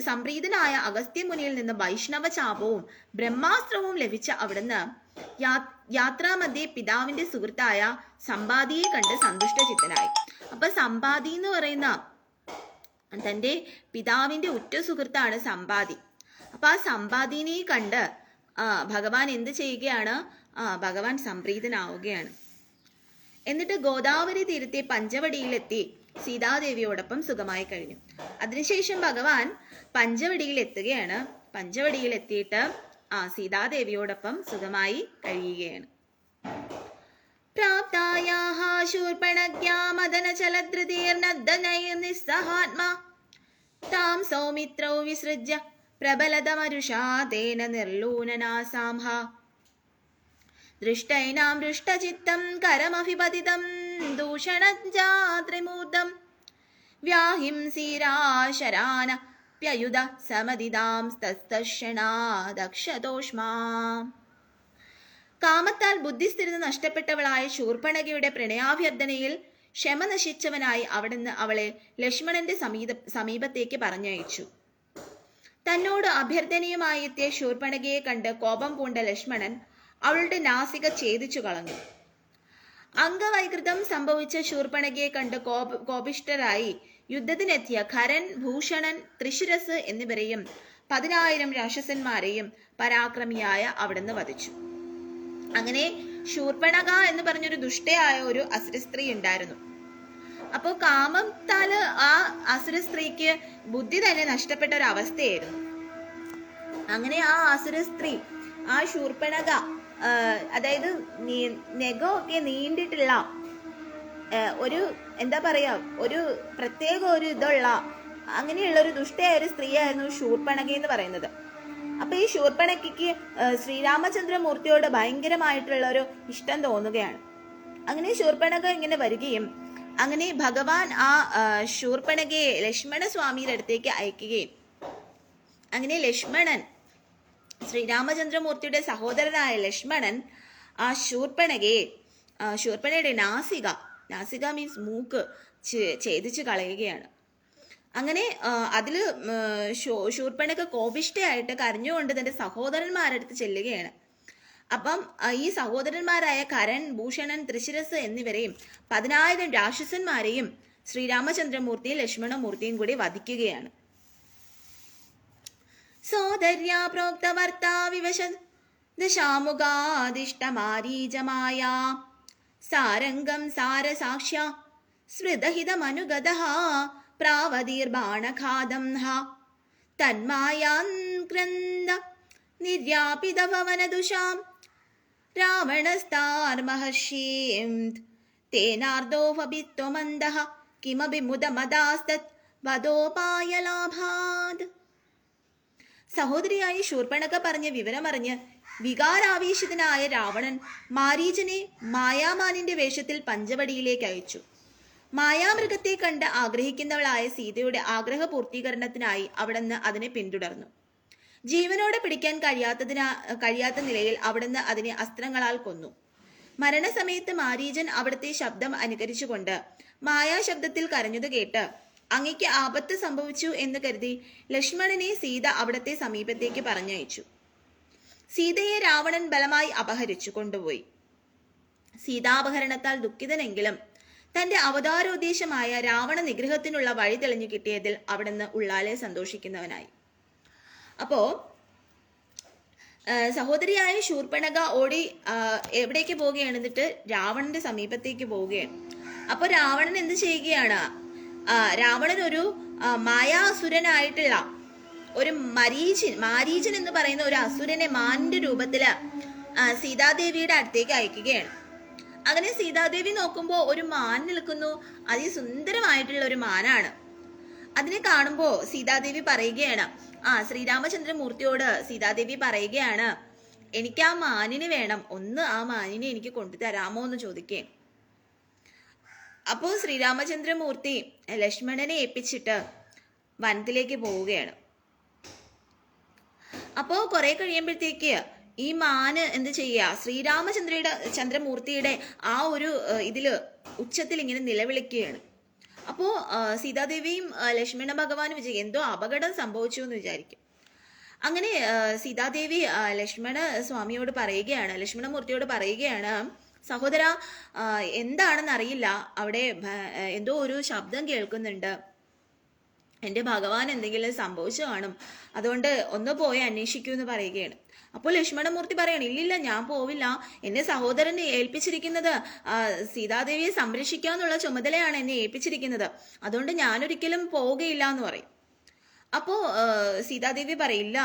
സംപ്രീതനായ അഗസ്ത്യമുനിയിൽ നിന്ന് വൈഷ്ണവ ചാപവും ബ്രഹ്മാസ്ത്രവും ലഭിച്ച അവിടുന്ന് യാത്രാമധ്യേ പിതാവിന്റെ സുഹൃത്തായ സമ്പാദിയെ കണ്ട് സന്തുഷ്ടചിത്തനായി. അപ്പൊ സമ്പാദി എന്ന് പറയുന്ന തൻ്റെ പിതാവിന്റെ ഉറ്റ സുഹൃത്താണ് സമ്പാദി. അപ്പൊ ആ സമ്പാദിനെ കണ്ട് ഭഗവാൻ എന്ത് ചെയ്യുകയാണ്? ഭഗവാൻ സംപ്രീതനാവുകയാണ്. എന്നിട്ട് ഗോദാവരി തീരത്തെ പഞ്ചവടിയിലെത്തി സീതാദേവിയോടൊപ്പം സുഖമായി കഴിഞ്ഞു. അതിനുശേഷം ഭഗവാൻ പഞ്ചവടിയിൽ എത്തുകയാണ്. പഞ്ചവടിയിൽ എത്തിയിട്ട് സീതാദേവിയോടൊപ്പം സുഖമായി കഴിയുകയാണ്. പ്രാപ്തായാഹ ശൂർപണഖ്യാ മദനചലധൃതിർനദ്ദനൈർനിസ്സഹാത്മാ താം സൗമിത്രൗ വിസൃജ്യ പ്രബലതമരുഷാ തേന നിർലൂനനാസാംഹ ദൃഷ്ടൈനാം ദൃഷ്ടചിത്തം കരമഭിപതിതം ദൂഷണജാത്രിമൂർധം വ്യാഹിംസീരാശരാന പ്യയുധ സമദിതാം സ്തസ്തക്ഷണാദക്ഷതോഷ്മാ. കാമത്താൽ ബുദ്ധിസ്ഥിരത നഷ്ടപ്പെട്ടവളായ ശൂർപ്പണഖയുടെ പ്രണയാഭ്യർത്ഥനയിൽ ക്ഷമ നശിച്ചവനായി അവിടുന്ന് അവളെ ലക്ഷ്മണന്റെ സമീപത്തേക്ക് പറഞ്ഞയച്ചു. തന്നോട് അഭ്യർത്ഥനയുമായി എത്തിയ ശൂർപ്പണഖയെ കണ്ട് കോപം പൂണ്ട ലക്ഷ്മണൻ അവളുടെ നാസിക ഛേദിച്ചു കളഞ്ഞു. അംഗവൈകൃതം സംഭവിച്ച ശൂർപ്പണഖയെ കണ്ട് കോപിഷ്ഠരായി യുദ്ധത്തിനെത്തിയ ഖരൻ, ഭൂഷണൻ, ത്രിശിരസ് എന്നിവരെയും 10,000 രാക്ഷസന്മാരെയും പരാക്രമിയായ അവിടുന്ന് വധിച്ചു. അങ്ങനെ ശൂർപ്പണഖ എന്ന് പറഞ്ഞൊരു ദുഷ്ടയായ ഒരു അസുര സ്ത്രീ ഉണ്ടായിരുന്നു. അപ്പോൾ കാമത്താല് ആ അസുര സ്ത്രീക്ക് ബുദ്ധി തന്നെ നഷ്ടപ്പെട്ട ഒരു അവസ്ഥയായിരുന്നു. അങ്ങനെ ആ അസുര സ്ത്രീ, ആ ശൂർപ്പണഖ, അതായത് നെഗമൊക്കെ നീണ്ടിട്ടുള്ള ഒരു എന്താ പറയാ, ഒരു പ്രത്യേക ഒരു ഇതുള്ള അങ്ങനെയുള്ള ഒരു ദുഷ്ടയായ ഒരു സ്ത്രീയായിരുന്നു ശൂർപ്പണഖ എന്ന് പറയുന്നത്. അപ്പൊ ഈ ശൂർപ്പണഖയ്ക്ക് ശ്രീരാമചന്ദ്രമൂർത്തിയോട് ഭയങ്കരമായിട്ടുള്ള ഒരു ഇഷ്ടം തോന്നുകയാണ്. അങ്ങനെ ശൂർപ്പണഖ ഇങ്ങനെ വരികയും അങ്ങനെ ഭഗവാൻ ആ ശൂർപ്പണഖയെ ലക്ഷ്മണ സ്വാമിയുടെ അടുത്തേക്ക് അയക്കുകയും അങ്ങനെ ലക്ഷ്മണൻ, ശ്രീരാമചന്ദ്രമൂർത്തിയുടെ സഹോദരനായ ലക്ഷ്മണൻ ആ ശൂർപ്പണയുടെ നാസിക മീൻസ് മൂക്ക് ഛേദിച്ച് കളയുകയാണ്. അങ്ങനെ അതില് ശൂർപ്പണഖ കോപിഷ്ഠയായിട്ട് കരഞ്ഞുകൊണ്ട് തന്റെ സഹോദരന്മാരടുത്ത് ചെല്ലുകയാണ്. അപ്പം ഈ സഹോദരന്മാരായ കരൺ, ഭൂഷണൻ, ത്രിശിരസ് എന്നിവരെയും 10,000 രാക്ഷസന്മാരെയും ശ്രീരാമചന്ദ്രമൂർത്തിയും ലക്ഷ്മണമൂർത്തിയും കൂടി വധിക്കുകയാണ്. സോദര്യാ പ്രോക്തവർത്താ വിവശ ദശാമുഖാദിഷ്ടമാരീജമായ സാരംഗം സാരസാക്ഷ്യ സ്മൃതഹിതമനുഗതഃ പ്രാവതീർബാണഘാതം തന്മായാൻക്രന്ദ നിർയാപിതഭവനദുഷാം രാവണസ്താർമഹർഷീം തേനാർദോപഭിത്വമന്ദഃ കിമപി മുദമദാസ്തത് വദോപായലാഭാത്. സഹോദരിയായി ശൂർപ്പണഖ പറഞ്ഞ വിവരമറിഞ്ഞ് വികാരാവേശിതനായ രാവണൻ മാരീചനെ മായാമാനിന്റെ വേഷത്തിൽ പഞ്ചവടിയിലേക്ക് അയച്ചു. മായാമൃഗത്തെ കണ്ട് ആഗ്രഹിക്കുന്നവളായ സീതയുടെ ആഗ്രഹ പൂർത്തീകരണത്തിനായി അവിടുന്ന് അതിനെ പിന്തുടർന്നു. ജീവനോടെ പിടിക്കാൻ കഴിയാത്ത നിലയിൽ അവിടുന്ന് അതിനെ അസ്ത്രങ്ങളാൽ കൊന്നു. മരണസമയത്ത് മാരീചൻ അവിടുത്തെ ശബ്ദം അനുകരിച്ചുകൊണ്ട് മായാശബ്ദത്തിൽ കരഞ്ഞത് കേട്ട് അങ്ങയ്ക്ക് ആപത്ത് സംഭവിച്ചു എന്ന് കരുതി ലക്ഷ്മണനെ സീത അവിടത്തെ സമീപത്തേക്ക് പറഞ്ഞയച്ചു. സീതയെ രാവണൻ ബലമായി അപഹരിച്ചു കൊണ്ടുപോയി. സീതാപഹരണത്താൽ ദുഃഖിതനെങ്കിലും തന്റെ അവതാരോദ്ദേശമായ രാവണ നിഗ്രഹത്തിനുള്ള വഴി തെളിഞ്ഞു കിട്ടിയതിൽ അവിടുന്ന് ഉള്ളാലെ സന്തോഷിക്കുന്നവനായി. അപ്പോ സഹോദരിയായ ശൂർപ്പണഖ ഓടി എവിടേക്ക് പോവുകയാണ്? എന്നിട്ട് രാവണന്റെ സമീപത്തേക്ക് പോവുകയാണ്. അപ്പൊ രാവണൻ എന്ത് ചെയ്യുകയാണ്? രാവണൻ ഒരു മായാസുരനായിട്ടുള്ള ഒരു മാരീചൻ എന്ന് പറയുന്ന ഒരു അസുരനെ മാനിന്റെ രൂപത്തില് സീതാദേവിയുടെ അടുത്തേക്ക് അയക്കുകയാണ്. അങ്ങനെ സീതാദേവി നോക്കുമ്പോൾ ഒരു മാൻ നിൽക്കുന്നു. അതിസുന്ദരമായിട്ടുള്ള ഒരു മാനാണ്. അതിനെ കാണുമ്പോ സീതാദേവി പറയുകയാണ്, ശ്രീരാമചന്ദ്രമൂർത്തിയോട് സീതാദേവി പറയുകയാണ്, എനിക്ക് ആ മാനിനെ വേണം, ഒന്ന് ആ മാനിനെ എനിക്ക് കൊണ്ടുതരാമോ എന്ന് ചോദിക്കുകയും. അപ്പോ ശ്രീരാമചന്ദ്രമൂർത്തി ലക്ഷ്മണനെ ഏൽപ്പിച്ചിട്ട് വനത്തിലേക്ക് പോവുകയാണ്. അപ്പോ കുറെ കഴിയുമ്പോഴത്തേക്ക് ഈ മാന് എന്ത് ചെയ്യുക? ചന്ദ്രമൂർത്തിയുടെ ആ ഒരു ഇതില് ഉച്ചത്തിൽ ഇങ്ങനെ നിലവിളിക്കുകയാണ്. അപ്പോ സീതാദേവിയും ലക്ഷ്മണ ഭഗവാനും വിചാരിക്കും എന്തോ അപകടം സംഭവിച്ചു എന്ന് വിചാരിക്കും. അങ്ങനെ സീതാദേവി ലക്ഷ്മണമൂർത്തിയോട് പറയുകയാണ്, സഹോദര, എന്താണെന്ന് അറിയില്ല, അവിടെ എന്തോ ഒരു ശബ്ദം കേൾക്കുന്നുണ്ട്. എൻ്റെ ഭഗവാൻ എന്തെങ്കിലും സംഭവിച്ചു കാണും, അതുകൊണ്ട് ഒന്ന് പോയി അന്വേഷിക്കൂ എന്ന് പറയുകയാണ്. അപ്പോൾ ലക്ഷ്മണമൂർത്തി പറയണം, ഇല്ലില്ല, ഞാൻ പോവില്ല, എന്നെ സഹോദരനെ ഏൽപ്പിച്ചിരിക്കുന്നത് സീതാദേവിയെ സംരക്ഷിക്കാന്നുള്ള ചുമതലയാണ് എന്നെ ഏൽപ്പിച്ചിരിക്കുന്നത്, അതുകൊണ്ട് ഞാനൊരിക്കലും പോവുകയില്ല എന്ന് പറയും. അപ്പോ സീതാദേവി പറയില്ല,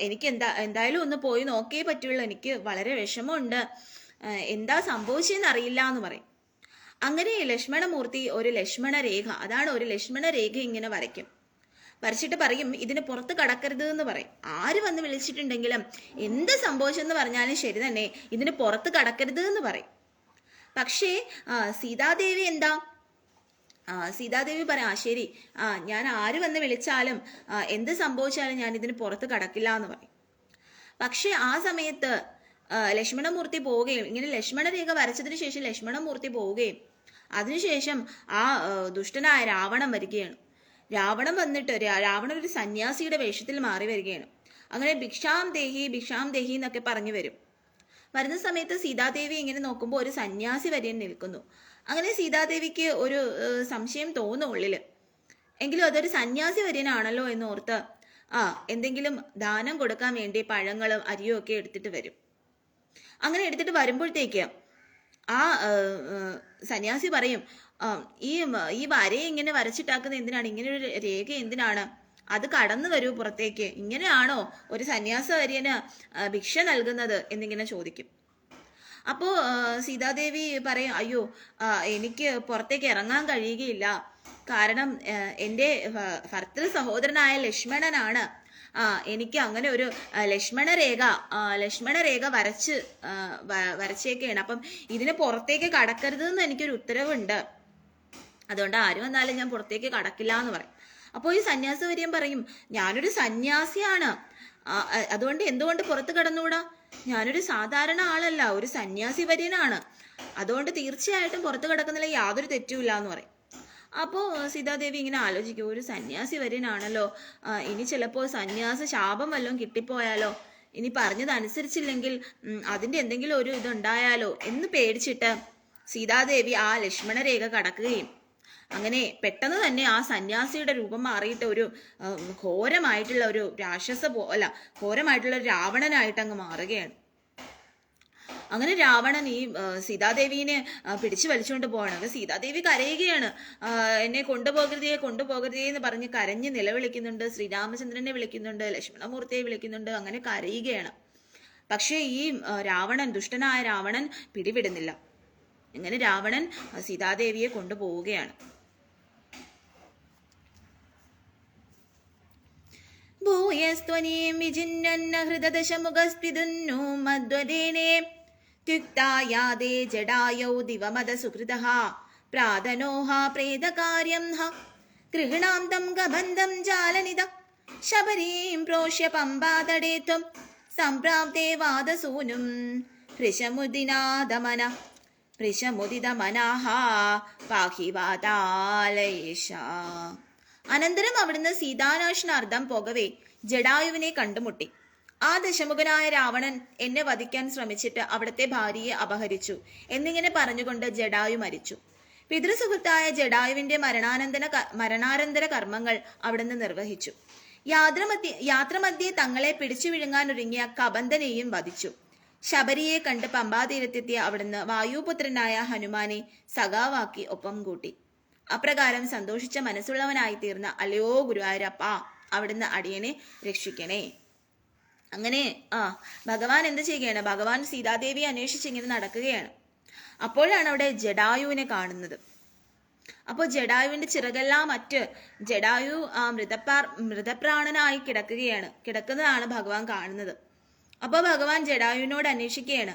എനിക്ക് എന്തായാലും ഒന്ന് പോയി നോക്കിയേ പറ്റുള്ളൂ, എനിക്ക് വളരെ വിഷമമുണ്ട്, എന്താ സംഭവിച്ചെന്ന് അറിയില്ല എന്ന് പറയും. അങ്ങനെ ലക്ഷ്മണമൂർത്തി ഒരു ലക്ഷ്മണരേഖ, അതാണ് ഒരു ലക്ഷ്മണരേഖ ഇങ്ങനെ വരയ്ക്കും. വരച്ചിട്ട് പറയും, ഇതിന് പുറത്ത് കടക്കരുത് എന്ന് പറയും. ആര് വന്ന് വിളിച്ചിട്ടുണ്ടെങ്കിലും എന്ത് സംഭവിച്ചെന്ന് പറഞ്ഞാലും ശരി തന്നെ, ഇതിന് പുറത്ത് കടക്കരുത് എന്ന് പറയും. പക്ഷേ സീതാദേവി സീതാദേവി പറയാം, ശരി, ഞാൻ ആര് വന്ന് വിളിച്ചാലും എന്ത് സംഭവിച്ചാലും ഞാൻ ഇതിന് പുറത്ത് കടക്കില്ല എന്ന് പറയും. പക്ഷെ ആ സമയത്ത് ലക്ഷ്മണമൂർത്തി പോവുകയും, ഇങ്ങനെ ലക്ഷ്മണരേഖ വരച്ചതിന് ശേഷം ലക്ഷ്മണമൂർത്തി പോവുകയും അതിനുശേഷം ആ ദുഷ്ടനായ രാവണൻ വരികയാണ്. രാവണൻ വന്നിട്ട് രാവണൻ ഒരു സന്യാസിയുടെ വേഷത്തിൽ മാറി വരികയാണ്. അങ്ങനെ ഭിക്ഷാം ദേഹി എന്നൊക്കെ പറഞ്ഞു വരുന്ന സമയത്ത് സീതാദേവി ഇങ്ങനെ നോക്കുമ്പോൾ ഒരു സന്യാസി വര്യൻ നിൽക്കുന്നു. അങ്ങനെ സീതാദേവിക്ക് ഒരു സംശയം തോന്നും ഉള്ളില്. എങ്കിലും അതൊരു സന്യാസി വര്യനാണല്ലോ എന്ന് ഓർത്ത് എന്തെങ്കിലും ദാനം കൊടുക്കാൻ വേണ്ടി പഴങ്ങളും അരിയും ഒക്കെ എടുത്തിട്ട് വരും. അങ്ങനെ എടുത്തിട്ട് വരുമ്പോഴത്തേക്ക് ആ സന്യാസി പറയും, ഈ വരയെ ഇങ്ങനെ വരച്ചിട്ടാക്കുന്ന എന്തിനാണ്? ഇങ്ങനെ ഒരു രേഖ എന്തിനാണ്? അത് കടന്നു വരൂ പുറത്തേക്ക്. ഇങ്ങനെയാണോ ഒരു സന്യാസ വര്യന് ഭിക്ഷ നൽകുന്നത് എന്നിങ്ങനെ ചോദിക്കും. അപ്പോൾ സീതാദേവി പറയും, അയ്യോ എനിക്ക് പുറത്തേക്ക് ഇറങ്ങാൻ കഴിയുകയില്ല, കാരണം എൻ്റെ ഭർത്തൃ സഹോദരനായ ലക്ഷ്മണനാണ് എനിക്ക് അങ്ങനെ ഒരു ലക്ഷ്മണരേഖ വരച്ചേക്കാണ്. അപ്പം ഇതിന് പുറത്തേക്ക് കടക്കരുതെന്ന് എനിക്കൊരു ഉത്തരവുണ്ട്, അതുകൊണ്ട് ആര് വന്നാലും ഞാൻ പുറത്തേക്ക് കടക്കില്ല എന്ന് പറയും. അപ്പോൾ ഈ സന്യാസവര്യൻ പറയും, ഞാനൊരു സന്യാസിയാണ്, അതുകൊണ്ട് എന്തുകൊണ്ട് പുറത്ത് കടന്നുകൂടാ? ഞാനൊരു സാധാരണ ആളല്ല, ഒരു സന്യാസി വര്യനാണ്, അതുകൊണ്ട് തീർച്ചയായിട്ടും പുറത്ത് കിടക്കുന്നതിൽ യാതൊരു തെറ്റുമില്ല എന്ന് പറയും. അപ്പോൾ സീതാദേവി ഇങ്ങനെ ആലോചിക്കും, ഒരു സന്യാസി വര്യനാണല്ലോ, ഇനി ചിലപ്പോൾ സന്യാസ ശാപം വല്ലതും കിട്ടിപ്പോയാലോ, ഇനി പറഞ്ഞതനുസരിച്ചില്ലെങ്കിൽ അതിൻ്റെ എന്തെങ്കിലും ഒരു ഇതുണ്ടായാലോ എന്ന് പേടിച്ചിട്ട് സീതാദേവി ആ ലക്ഷ്മണരേഖ കടക്കുകയും അങ്ങനെ പെട്ടെന്ന് തന്നെ ആ സന്യാസിയുടെ രൂപം മാറിയിട്ട് ഒരു ഘോരമായിട്ടുള്ള ഒരു ഘോരമായിട്ടുള്ള ഒരു രാവണനായിട്ട് അങ്ങ് മാറുകയാണ്. അങ്ങനെ രാവണൻ ഈ സീതാദേവിനെ പിടിച്ചു വലിച്ചുകൊണ്ട് പോവാണ്. സീതാദേവി കരയുകയാണ്, എന്നെ കൊണ്ടുപോകരുതേ എന്ന് പറഞ്ഞ് കരഞ്ഞ് നിലവിളിക്കുന്നുണ്ട്. ശ്രീരാമചന്ദ്രനെ വിളിക്കുന്നുണ്ട്, ലക്ഷ്മണമൂർത്തിയെ വിളിക്കുന്നുണ്ട്, അങ്ങനെ കരയുകയാണ്. പക്ഷേ ഈ ദുഷ്ടനായ രാവണൻ പിടിവിടുന്നില്ല. ഇങ്ങനെ രാവണൻ സീതാദേവിയെ കൊണ്ടുപോവുകയാണ്. ഭൂയസ്ത്വനീം വിജിന്നന്ന ഹൃദദശമുഖസ്പിതുന്നു മദ്വദേനേ ത്യുക്തായാദേ ജഡായൗ ദിവമദ സുഹൃതഃ പ്രാതനോഹ പ്രേതകാര്യം ഹ ഗൃഹണാം തം ഗബന്ധം ജാലനിത ശബരീം പ്രോഷ്യ പമ്പാതടേ ത്വം സംപ്രാപ്തേ വാദസൂനും ഭൃശമുദിതമനഃ പാഹി വാതാലയേശ. അനന്തരം അവിടുന്ന് സീതാന്വേഷണാർത്ഥം പോകവേ ജഡായുവിനെ കണ്ടുമുട്ടി. ആ ദശമുഖനായ രാവണൻ എന്നെ വധിക്കാൻ ശ്രമിച്ചിട്ട് അവിടുത്തെ ഭാര്യയെ അപഹരിച്ചു എന്നിങ്ങനെ പറഞ്ഞുകൊണ്ട് ജഡായു മരിച്ചു. പിതൃസുഹൃത്തായ ജഡായുവിന്റെ മരണാനന്തര കർമ്മങ്ങൾ അവിടുന്ന് നിർവഹിച്ചു. യാത്രമധ്യേ തങ്ങളെ പിടിച്ചു വിഴുങ്ങാനൊരുങ്ങിയ കബന്ധനെയും വധിച്ചു. ശബരിയെ കണ്ട് പമ്പാതീരത്തെത്തിയ അവിടുന്ന് വായുപുത്രനായ ഹനുമാനെ സഖാവാക്കി ഒപ്പം കൂട്ടി. അപ്രകാരം സന്തോഷിച്ച മനസ്സുള്ളവനായി തീർന്ന അല്ലയോ ഗുരുവായൂരപ്പ, അവിടുന്ന് അടിയനെ രക്ഷിക്കണേ. അങ്ങനെ ഭഗവാൻ എന്ത് ചെയ്യുകയാണ്? ഭഗവാൻ സീതാദേവിയെ അന്വേഷിച്ച് ഇങ്ങനെ നടക്കുകയാണ്. അപ്പോഴാണ് അവിടെ ജഡായുവിനെ കാണുന്നത്. അപ്പോൾ ജഡായുവിന്റെ ചിറകെല്ലാം ജഡായു മൃതപ്രാണനായി കിടക്കുന്നതാണ് ഭഗവാൻ കാണുന്നത്. അപ്പോൾ ഭഗവാൻ ജഡായുവിനോട് അന്വേഷിക്കുകയാണ്,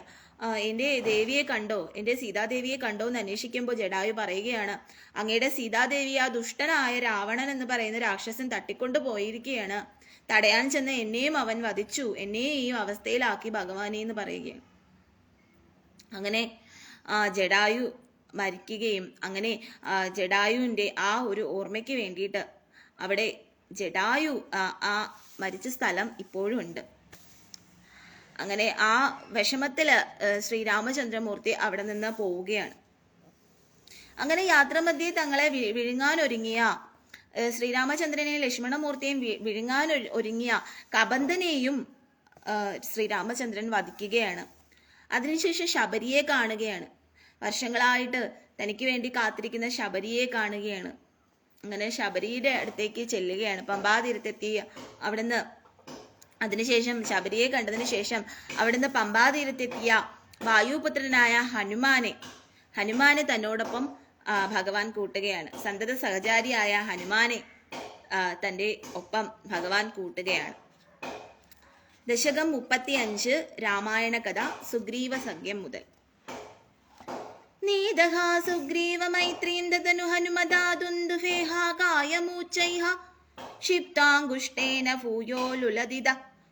എൻ്റെ ദേവിയെ കണ്ടോ, എൻ്റെ സീതാദേവിയെ കണ്ടോ എന്ന് അന്വേഷിക്കുമ്പോൾ ജഡായു പറയുകയാണ്, അങ്ങയുടെ സീതാദേവി ആ ദുഷ്ടനായ രാവണൻ എന്ന് പറയുന്ന രാക്ഷസൻ തട്ടിക്കൊണ്ടു പോയിരിക്കുകയാണ്, തടയാൻ ചെന്ന് എന്നെയും അവൻ വധിച്ചു, എന്നെ ഈ അവസ്ഥയിലാക്കി ഭഗവാനെ എന്ന് പറയുകയാണ്. അങ്ങനെ ജഡായു മരിക്കുകയും അങ്ങനെ ജഡായുവിൻ്റെ ആ ഒരു ഓർമ്മയ്ക്ക് വേണ്ടിയിട്ട് അവിടെ ജഡായു ആ മരിച്ച സ്ഥലം ഇപ്പോഴും ഉണ്ട്. അങ്ങനെ ആ വിഷമത്തില് ശ്രീരാമചന്ദ്രമൂർത്തി അവിടെ നിന്ന് പോവുകയാണ്. അങ്ങനെ യാത്രാമധ്യേ തങ്ങളെ വിഴുങ്ങാനൊരുങ്ങിയ ശ്രീരാമചന്ദ്രനെയും ലക്ഷ്മണമൂർത്തിയെയും വിഴുങ്ങാൻ ഒരുങ്ങിയ കബന്ധനെയും ശ്രീരാമചന്ദ്രൻ വധിക്കുകയാണ്. അതിനുശേഷം ശബരിയെ കാണുകയാണ്. വർഷങ്ങളായിട്ട് തനിക്ക് വേണ്ടി കാത്തിരിക്കുന്ന ശബരിയെ കാണുകയാണ്. അങ്ങനെ ശബരിയുടെ അടുത്തേക്ക് ചെല്ലുകയാണ്. പമ്പാതീരത്തെത്തി അവിടുന്ന് അതിനുശേഷം ശബരിയെ കണ്ടതിന് ശേഷം അവിടുന്ന് പമ്പാതീരത്തെത്തിയ വായുപുത്രനായ ഹനുമാനെ തന്നോടൊപ്പം ഭഗവാൻ കൂട്ടുകയാണ്. സന്തത സഹചാരിയായ ഹനുമാനെ തൻ്റെ ഒപ്പം ഭഗവാൻ കൂട്ടുകയാണ്. ദശകം 35 രാമായണ കഥ സുഗ്രീവ സഖ്യം മുതൽ. നീദഹ സുഗ്രീവ മൈത്രീം ദദനു ഹനുമദാദുന്ദുഫേഹ കായമൂച്ചൈഹ ക്ഷിപ്താങ്കുഷ്ടേന ഭൂയോ ലുലദിത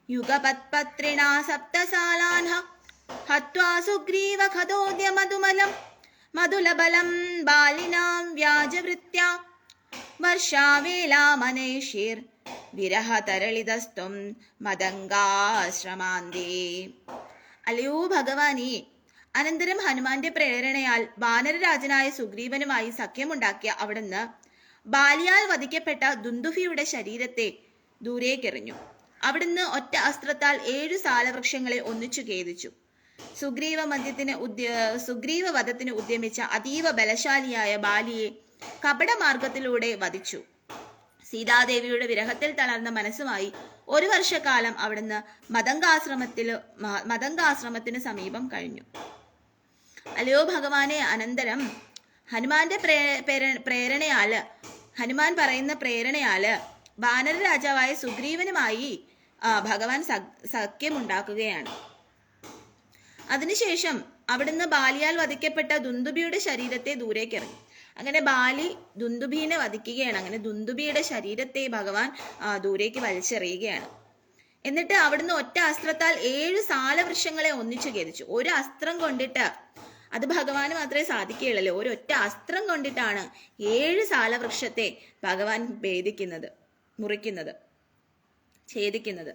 യുഗപത്പത്രിണാ സപ്തസാലാൻഹ ഹത്വാ സുഗ്രീവ ഖദോദ്യ മധുലബലം ബാലിനാം വ്യാജവൃത്യാ വർഷാവേലാമനൈഷീർ വിരഹതരളിതസ്ത്വം മദംഗാശ്രമാന്തേ. അല്ലയോ ഭഗവാനേ, അനന്തരം ഹനുമാന്റെ പ്രേരണയാൽ വാനരരാജനായ സുഗ്രീവനുമായി സഖ്യമുണ്ടാക്കിയ അവിടുന്ന് ബാലിയാൽ വധിക്കപ്പെട്ട ദുന്ദുഭിയുടെ ശരീരത്തെ ദൂരേക്കെറിഞ്ഞു. അവിടുന്ന് ഒറ്റ അസ്ത്രത്താൽ 7 സാലവൃക്ഷങ്ങളെ ഒന്നിച്ചു ഖേദിച്ചു. സുഗ്രീവവധത്തിന് ഉദ്യമിച്ച അതീവ ബലശാലിയായ ബാലിയെ കപടമാർഗത്തിലൂടെ വധിച്ചു. സീതാദേവിയുടെ വിരഹത്തിൽ തളർന്ന മനസ്സുമായി 1 വർഷക്കാലം അവിടുന്ന് മദംഗാശ്രമത്തിനു സമീപം കഴിഞ്ഞു. അല്ലയോ ഭഗവാനെ, അനന്തരം ഹനുമാന്റെ പ്രേരണയാല്, ഹനുമാൻ പറയുന്ന പ്രേരണയാല് വാനര രാജാവായ സുഗ്രീവനുമായി ഭഗവാൻ സഖ്യമുണ്ടാക്കുകയാണ്. അതിനുശേഷം അവിടുന്ന് ബാലിയാൽ വധിക്കപ്പെട്ട ദുന്ദുബിയുടെ ശരീരത്തെ ദൂരേക്ക് ഇറങ്ങി. അങ്ങനെ ബാലി ദുന്ദുബിനെ വധിക്കുകയാണ്. അങ്ങനെ ദുന്ദുബിയുടെ ശരീരത്തെ ഭഗവാൻ ദൂരേക്ക് വലിച്ചെറിയുകയാണ്. എന്നിട്ട് അവിടുന്ന് ഒറ്റ അസ്ത്രത്താൽ 7 സാലവൃക്ഷങ്ങളെ ഒന്നിച്ചു ഘേദിച്ചു. ഒരു അസ്ത്രം കൊണ്ടിട്ട്, അത് ഭഗവാന് മാത്രമേ സാധിക്കുകയുള്ളൂ. ഒരൊറ്റ അസ്ത്രം കൊണ്ടിട്ടാണ് 7 സാലവൃക്ഷത്തെ ഭഗവാൻ മുറിക്കുന്നത്, ഛേദിക്കുന്നത്.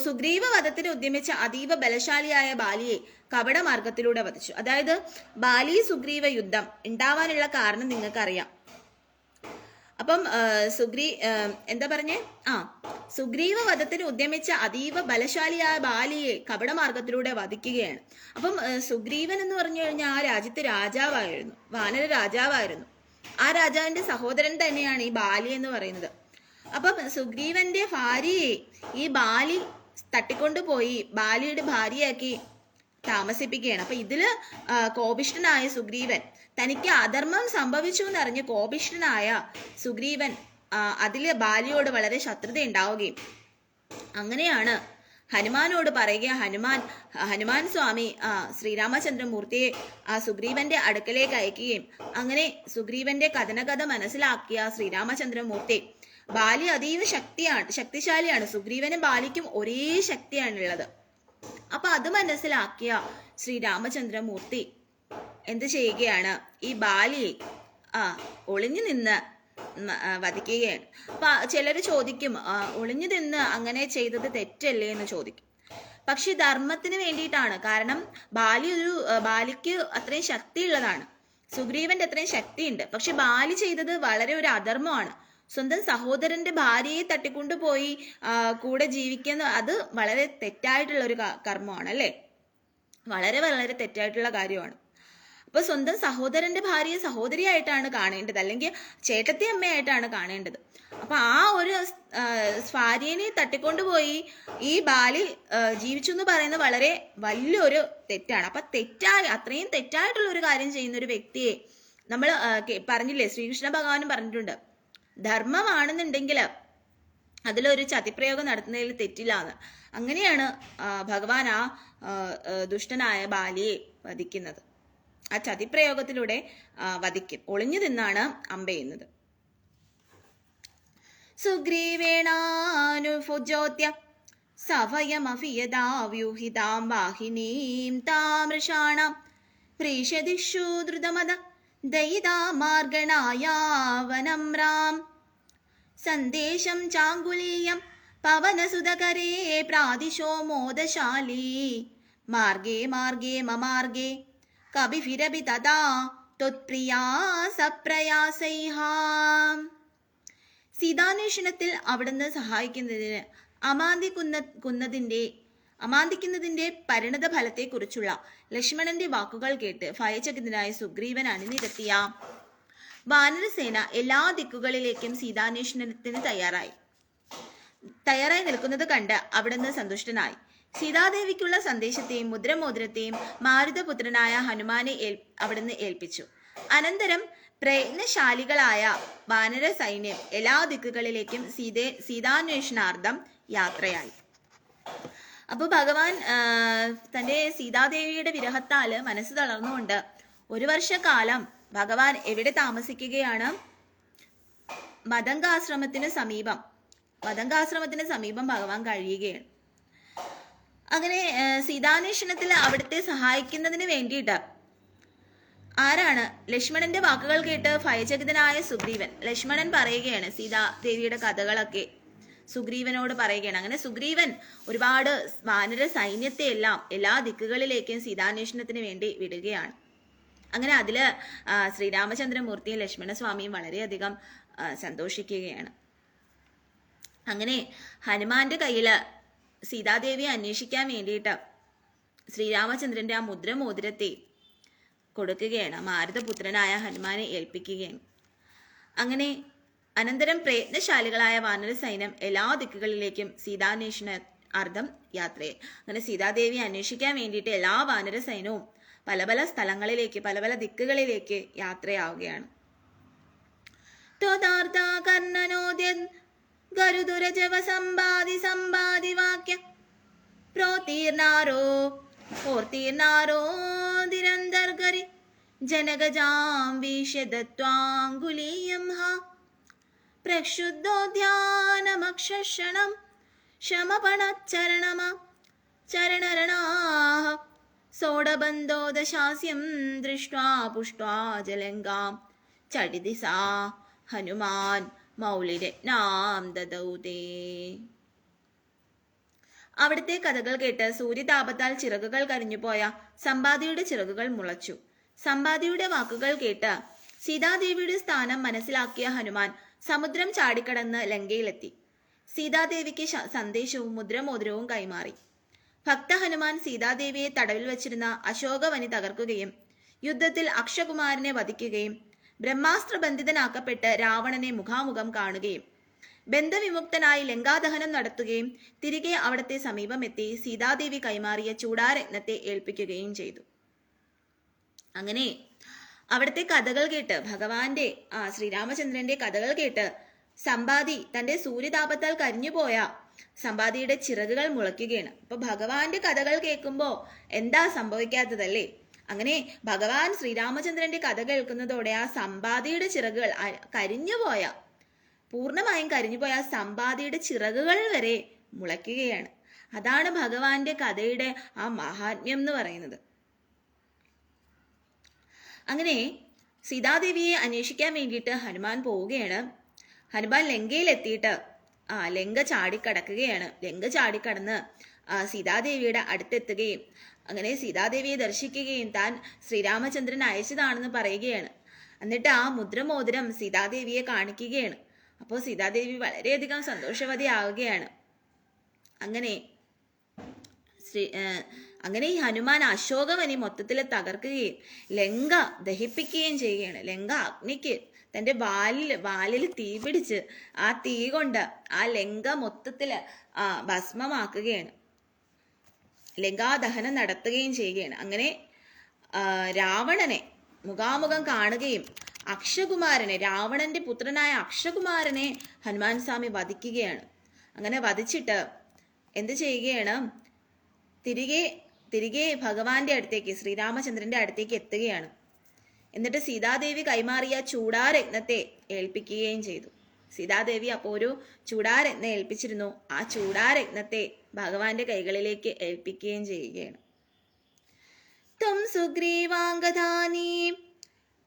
സുഗ്രീവ വധത്തിന് ഉദ്യമിച്ച അതീവ ബലശാലിയായ ബാലിയെ കപടമാർഗത്തിലൂടെ വധിച്ചു. അതായത് ബാലി സുഗ്രീവ യുദ്ധം ഉണ്ടാവാനുള്ള കാരണം നിങ്ങൾക്കറിയാം. അപ്പം എന്താ പറഞ്ഞേ, സുഗ്രീവ വധത്തിന് ഉദ്യമിച്ച അതീവ ബലശാലിയായ ബാലിയെ കപടമാർഗത്തിലൂടെ വധിക്കുകയാണ്. അപ്പം സുഗ്രീവൻ എന്ന് പറഞ്ഞു കഴിഞ്ഞാൽ ആ രാജ്യത്തെ രാജാവായിരുന്നു, വാനര രാജാവായിരുന്നു. ആ രാജാവിന്റെ സഹോദരൻ തന്നെയാണ് ഈ ബാലി എന്ന് പറയുന്നത്. അപ്പം സുഗ്രീവന്റെ ഭാര്യയെ ഈ ബാലി തട്ടിക്കൊണ്ടുപോയി ബാലിയുടെ ഭാര്യയാക്കി താമസിപ്പിക്കുകയാണ്. അപ്പൊ ഇതില് കോപിഷ്ഠനായ സുഗ്രീവൻ, തനിക്ക് അധർമ്മം സംഭവിച്ചു എന്നറിഞ്ഞ് കോപിഷ്ഠനായ സുഗ്രീവൻ അതില് ബാലിയോട് വളരെ ശത്രുത ഉണ്ടാവുകയും അങ്ങനെയാണ് ഹനുമാനോട് പറയുക, ഹനുമാൻ സ്വാമി ശ്രീരാമചന്ദ്രമൂർത്തിയെ സുഗ്രീവന്റെ അടുക്കലേക്ക് അയക്കുകയും അങ്ങനെ സുഗ്രീവന്റെ കഥനകഥ മനസ്സിലാക്കിയ ശ്രീരാമചന്ദ്രമൂർത്തി, ബാലി അതീവ ശക്തിശാലിയാണ്, സുഗ്രീവനും ബാലിക്കും ഒരേ ശക്തിയാണുള്ളത്. അപ്പൊ അത് മനസ്സിലാക്കിയ ശ്രീരാമചന്ദ്രമൂർത്തി എന്ത് ചെയ്യുകയാണ്, ഈ ബാലിയെ ഒളിഞ്ഞു നിന്ന് വധിക്കുകയാണ്. അപ്പൊ ചിലര് ചോദിക്കും, ഒളിഞ്ഞു നിന്ന് അങ്ങനെ തെറ്റല്ലേ എന്ന് ചോദിക്കും. പക്ഷെ ധർമ്മത്തിന് വേണ്ടിയിട്ടാണ്. കാരണം ബാലിക്ക് അത്രയും ശക്തിയുള്ളതാണ്, സുഗ്രീവന്റെ അത്രയും ശക്തിയുണ്ട്. പക്ഷെ ബാലി ചെയ്തത് വളരെ ഒരു അധർമ്മമാണ്. സ്വന്തം സഹോദരന്റെ ഭാര്യയെ തട്ടിക്കൊണ്ടുപോയി കൂടെ ജീവിക്കുന്ന, അത് വളരെ തെറ്റായിട്ടുള്ള ഒരു കർമ്മമാണ് അല്ലേ, വളരെ വളരെ തെറ്റായിട്ടുള്ള കാര്യമാണ്. അപ്പൊ സ്വന്തം സഹോദരന്റെ ഭാര്യയെ സഹോദരിയായിട്ടാണ് കാണേണ്ടത്, അല്ലെങ്കിൽ ചേട്ടത്തി അമ്മയായിട്ടാണ് കാണേണ്ടത്. അപ്പൊ ആ ഒരു ഭാര്യനെ തട്ടിക്കൊണ്ടുപോയി ഈ ബാലി ജീവിച്ചു എന്ന് പറയുന്നത് വളരെ വലിയൊരു തെറ്റാണ്. അപ്പൊ അത്രയും തെറ്റായിട്ടുള്ള ഒരു കാര്യം ചെയ്യുന്ന ഒരു വ്യക്തിയെ നമ്മൾ പറഞ്ഞില്ലേ, ശ്രീകൃഷ്ണ ഭഗവാനും പറഞ്ഞിട്ടുണ്ട്, ധർമ്മമാണെന്നുണ്ടെങ്കിൽ അതിലൊരു ചതിപ്രയോഗം നടത്തുന്നതിൽ തെറ്റില്ലാന്ന്. അങ്ങനെയാണ് ഭഗവാൻ ആ ദുഷ്ടനായ ബാലിയെ വധിക്കുന്നത്. ആ ചതിപ്രയോഗത്തിലൂടെ വധിക്കും, ഒളിഞ്ഞു നിന്നാണ് അമ്പെയ്യുന്നത്. സുഗ്രീവേണാനുഭുജോത്യ സഭയമഭിയതാവ്യൂഹിതാം വാഹിനീം താമൃഷാണാം പ്രീഷദിഷു ദ്രുതമത ദയിതാമാർഗണായാവനം രാം സന്ദേശം ചാങ്കുലീയം പവനസുതകരേ പ്രാദിശോ മോദശാലീ മാർഗേ മാർഗേ മമാർഗേ കവിഭിരഭി തഥാ ത്വത്പ്രിയാ സപ്രയാസൈഹാം. സീതാന്വേഷണത്തിൽ അവിടുന്ന് സഹായിക്കുന്നതിന് അമാന്തിക്കുന്നതിന്റെ പരിണത ഫലത്തെക്കുറിച്ചുള്ള ലക്ഷ്മണന്റെ വാക്കുകൾ കേട്ട് ഭയചകിതനായ സുഗ്രീവൻ അണിനിരത്തിയ വാനരസേന എല്ലാ ദിക്കുകളിലേക്കും സീതാന്വേഷണത്തിന് തയ്യാറായി നിൽക്കുന്നത് കണ്ട് അവിടുന്ന് സന്തുഷ്ടനായി. സീതാദേവിക്കുള്ള സന്ദേശത്തെയും മുദ്രമോതിരത്തെയും മാരുതപുത്രനായ ഹനുമാനെ അവിടുന്ന് ഏൽപ്പിച്ചു. അനന്തരം പ്രയത്നശാലികളായ വാനര സൈന്യം എല്ലാ ദിക്കുകളിലേക്കും സീതാന്വേഷണാർത്ഥം യാത്രയായി. അപ്പൊ ഭഗവാൻ തന്റെ സീതാദേവിയുടെ വിരഹത്താല് മനസ്സ് തളർന്നുകൊണ്ട് 1 വർഷക്കാലം ഭഗവാൻ എവിടെ താമസിക്കുകയാണ്? മതംഗാശ്രമത്തിന് സമീപം ഭഗവാൻ കഴിയുകയാണ്. അങ്ങനെ സീതാന്വേഷണത്തിൽ അവിടുത്തെ സഹായിക്കുന്നതിന് വേണ്ടിയിട്ട് ആരാണ്? ലക്ഷ്മണന്റെ വാക്കുകൾ കേട്ട് ഭയചകിതനായ സുഗ്രീവൻ. ലക്ഷ്മണൻ പറയുകയാണ്, സീതാദേവിയുടെ കഥകളൊക്കെ സുഗ്രീവനോട് പറയുകയാണ്. അങ്ങനെ സുഗ്രീവൻ ഒരുപാട് വാനര സൈന്യത്തെ എല്ലാ ദിക്കുകളിലേക്കും സീതാന്വേഷണത്തിന് വേണ്ടി വിടുകയാണ്. അങ്ങനെ അതില് ശ്രീരാമചന്ദ്രമൂർത്തിയും ലക്ഷ്മണസ്വാമിയും വളരെയധികം സന്തോഷിക്കുകയാണ്. അങ്ങനെ ഹനുമാന്റെ കയ്യില് സീതാദേവിയെ അന്വേഷിക്കാൻ വേണ്ടിയിട്ട് ശ്രീരാമചന്ദ്രന്റെ ആ മുദ്രമോതിരത്തെ കൊടുക്കുകയാണ്, മാരുതപുത്രനായ ഹനുമാനെ ഏൽപ്പിക്കുകയാണ്. അങ്ങനെ അനന്തരം പ്രയത്നശാലികളായ വാനര സൈന്യം എല്ലാ ദിക്കുകളിലേക്കും സീതാന്വേഷണാർത്ഥം യാത്രയായി. അങ്ങനെ സീതാദേവിയെ അന്വേഷിക്കാൻ വേണ്ടിയിട്ട് എല്ലാ വാനര സൈന്യവും പല പല സ്ഥലങ്ങളിലേക്ക്, പല പല ദിക്കുകളിലേക്ക് യാത്രയാവുകയാണ്. ഗരുദുരജവ സമ്പാദി സമ്പാദി വാക്യ പ്രോതീർണാരോ ദിരന്തർഗരി ജനഗജാം വീക്ഷ്യ ദത്വാംഗുലീയം ഹാ പ്രക്ഷുബ്ധോദ്യാനമക്ഷണം ശമപണച്ചരണമ ചരണരണാഃ സോഡബന്ധോദശാസ്യം ദൃഷ്ട്വാ പുഷ്ട്വാ ജലങ്കാം ചടിതി സാ ഹനുമാൻ മൗലിരത്നാം ദദൗതേ. അവിടുത്തെ കഥകൾ കേട്ട് സൂര്യതാപത്താൽ ചിറകുകൾ കരിഞ്ഞുപോയ സമ്പാദിയുടെ ചിറകുകൾ മുളച്ചു. സമ്പാദിയുടെ വാക്കുകൾ കേട്ട് സീതാദേവിയുടെ സ്ഥാനം മനസ്സിലാക്കിയ ഹനുമാൻ സമുദ്രം ചാടിക്കടന്ന് ലങ്കയിലെത്തി. സീതാദേവിക്ക് സന്ദേശവും മുദ്രമോതിരവും കൈമാറി. ഭക്ത ഹനുമാൻ സീതാദേവിയെ തടവിൽ വച്ചിരുന്ന അശോകവനി തകർക്കുകയും യുദ്ധത്തിൽ അക്ഷകുമാരനെ വധിക്കുകയും ബ്രഹ്മാസ്ത്രബന്ധിതനാക്കപ്പെട്ട് രാവണനെ മുഖാമുഖം കാണുകയും ബന്ധവിമുക്തനായി ലങ്കാദഹനം നടത്തുകയും തിരികെ അവിടത്തെ സമീപമെത്തി സീതാദേവി കൈമാറിയ ചൂടാരത്നത്തെ ഏൽപ്പിക്കുകയും ചെയ്തു. അങ്ങനെ അവിടുത്തെ കഥകൾ കേട്ട് ഭഗവാന്റെ ശ്രീരാമചന്ദ്രന്റെ കഥകൾ കേട്ട് സമ്പാദി തന്റെ സൂര്യതാപത്താൽ കരിഞ്ഞുപോയ സമ്പാദിയുടെ ചിറകുകൾ മുളയ്ക്കുകയാണ്. അപ്പൊ ഭഗവാന്റെ കഥകൾ കേൾക്കുമ്പോ എന്താ സംഭവിക്കാത്തതല്ലേ? അങ്ങനെ ഭഗവാൻ ശ്രീരാമചന്ദ്രന്റെ കഥ കേൾക്കുന്നതോടെ ആ സമ്പാദിയുടെ ചിറകുകൾ കരിഞ്ഞുപോയ, പൂർണ്ണമായും കരിഞ്ഞുപോയ സമ്പാദിയുടെ ചിറകുകൾ വരെ മുളയ്ക്കുകയാണ്. അതാണ് ഭഗവാന്റെ കഥയുടെ ആ മഹാത്മ്യം എന്ന് പറയുന്നത്. അങ്ങനെ സീതാദേവിയെ അന്വേഷിക്കാൻ വേണ്ടിയിട്ട് ഹനുമാൻ പോവുകയാണ്. ഹനുമാൻ ലങ്കയിലെത്തിയിട്ട് ലങ്ക ചാടിക്കടക്കുകയാണ്. ലങ്ക ചാടിക്കടന്ന് സീതാദേവിയുടെ അടുത്തെത്തുകയും അങ്ങനെ സീതാദേവിയെ ദർശിക്കുകയും താൻ ശ്രീരാമചന്ദ്രൻ അയച്ചതാണെന്ന് പറയുകയാണ്. എന്നിട്ട് ആ മുദ്രമോതിരം സീതാദേവിയെ കാണിക്കുകയാണ്. അപ്പോൾ സീതാദേവി വളരെയധികം സന്തോഷവതിയാവുകയാണ്. അങ്ങനെ ഈ ഹനുമാൻ അശോകവനി മൊത്തത്തിൽ തകർക്കുകയും ലങ്ക ദഹിപ്പിക്കുകയും ചെയ്യുകയാണ്. ലങ്ക അഗ്നിക്ക് തൻ്റെ വാലിൽ തീ പിടിച്ച് ആ തീ കൊണ്ട് ആ ലങ്ക മൊത്തത്തിൽ ഭസ്മമാക്കുകയാണ്. ലങ്കാദഹനം നടത്തുകയും ചെയ്യുകയാണ്. അങ്ങനെ രാവണനെ മുഖാമുഖം കാണുകയും അക്ഷകുമാരനെ, രാവണന്റെ പുത്രനായ അക്ഷകുമാരനെ ഹനുമാൻ സ്വാമി വധിക്കുകയാണ്. അങ്ങനെ വധിച്ചിട്ട് എന്ത് ചെയ്യുകയാണ്? തിരികെ ഭഗവാന്റെ അടുത്തേക്ക്, ശ്രീരാമചന്ദ്രന്റെ അടുത്തേക്ക് എത്തുകയാണ്. എന്നിട്ട് സീതാദേവി കൈമാറിയ ചൂടാരത്നത്തെ ഏൽപ്പിക്കുകയും ചെയ്തു. സീതാദേവി അപ്പോൾ ഒരു ചൂടാരത്നം ഏൽപ്പിച്ചിരുന്നു. ആ ചൂടാരത്നത്തെ ഭഗവാന്റെ കൈകളിലേക്ക് ഏൽപ്പിക്കുകയും ചെയ്യുകയാണ്. ത്വം സുഗ്രീവാംഗധാനി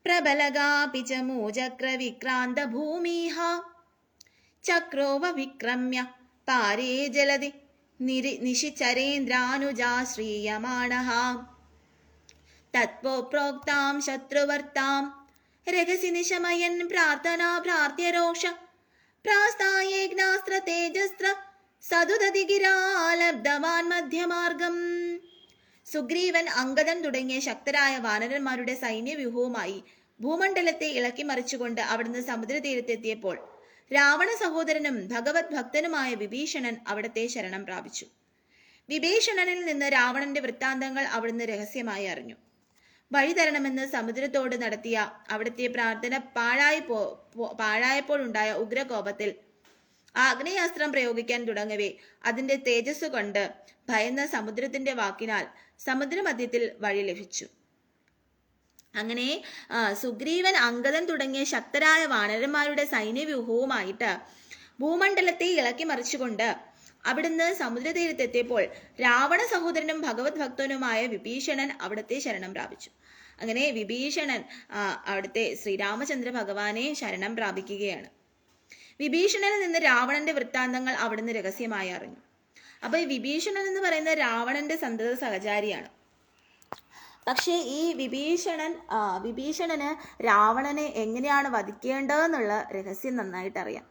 പ്രബലഗാപി ച മൂചക്ര വിക്രാന്ത ഭൂമിഹ ചക്രോവ വിക്രമ്യ പാരേ ജലതി നിശിചരേന്ദ്രാനുജാശ്രീയമാണഃ തത്വോ പ്രോക്താം ശത്രുവർത്താം രഹസി നിശമയൻ പ്രാർത്ഥനാ ഭ്രാത്യരോഷ പ്രാസ്തായേഗ്നാസ്ത്ര തേജസ്ത്ര സതുദതി ഗിരാലബ്ധവാൻ മധ്യമാർഗം. സുഗ്രീവൻ, അംഗദൻ തുടങ്ങിയ ശക്തരായ വാനരന്മാരുടെ സൈന്യവ്യൂഹവുമായി ഭൂമണ്ഡലത്തെ ഇളക്കി മറിച്ചുകൊണ്ട് അവിടുന്ന് സമുദ്രതീരത്തെത്തിയപ്പോൾ രാവണ സഹോദരനും ഭഗവത് ഭക്തനുമായ വിഭീഷണൻ അവിടത്തെ ശരണം പ്രാപിച്ചു. വിഭീഷണനിൽ നിന്ന് രാവണന്റെ വൃത്താന്തങ്ങൾ അവിടുന്ന് രഹസ്യമായി അറിഞ്ഞു. വഴി തരണമെന്ന് സമുദ്രത്തോട് നടത്തിയ അവിടുത്തെ പ്രാർത്ഥന പാഴായപ്പോഴുണ്ടായ ഉഗ്രകോപത്തിൽ ആഗ്നേയാസ്ത്രം പ്രയോഗിക്കാൻ തുടങ്ങവേ അതിന്റെ തേജസ് കൊണ്ട് ഭയന്ന സമുദ്രത്തിന്റെ വാക്കിനാൽ സമുദ്രമധ്യത്തിൽ വഴി ലഭിച്ചു. അങ്ങനെ സുഗ്രീവൻ, അംഗദൻ തുടങ്ങിയ ശക്തരായ വാനരന്മാരുടെ സൈന്യവ്യൂഹവുമായിട്ട് ഭൂമണ്ഡലത്തെ ഇളക്കി മറിച്ചുകൊണ്ട് അവിടുന്ന് സമുദ്രതീരത്തെത്തിയപ്പോൾ രാവണ സഹോദരനും ഭഗവത് ഭക്തനുമായ വിഭീഷണൻ അവിടുത്തെ ശരണം പ്രാപിച്ചു. അങ്ങനെ വിഭീഷണൻ അവിടുത്തെ ശ്രീരാമചന്ദ്ര ഭഗവാനെ ശരണം പ്രാപിക്കുകയാണ്. വിഭീഷണനിൽ നിന്ന് രാവണന്റെ വൃത്താന്തങ്ങൾ അവിടുന്ന് രഹസ്യമായി അറിഞ്ഞു. അപ്പൊ ഈ വിഭീഷണൻ എന്ന് പറയുന്ന രാവണന്റെ സന്തത സഹചാരിയാണ്. പക്ഷേ ഈ വിഭീഷണന് രാവണനെ എങ്ങനെയാണ് വധിക്കേണ്ടതെന്നുള്ള രഹസ്യം നന്നായിട്ട് അറിയാം.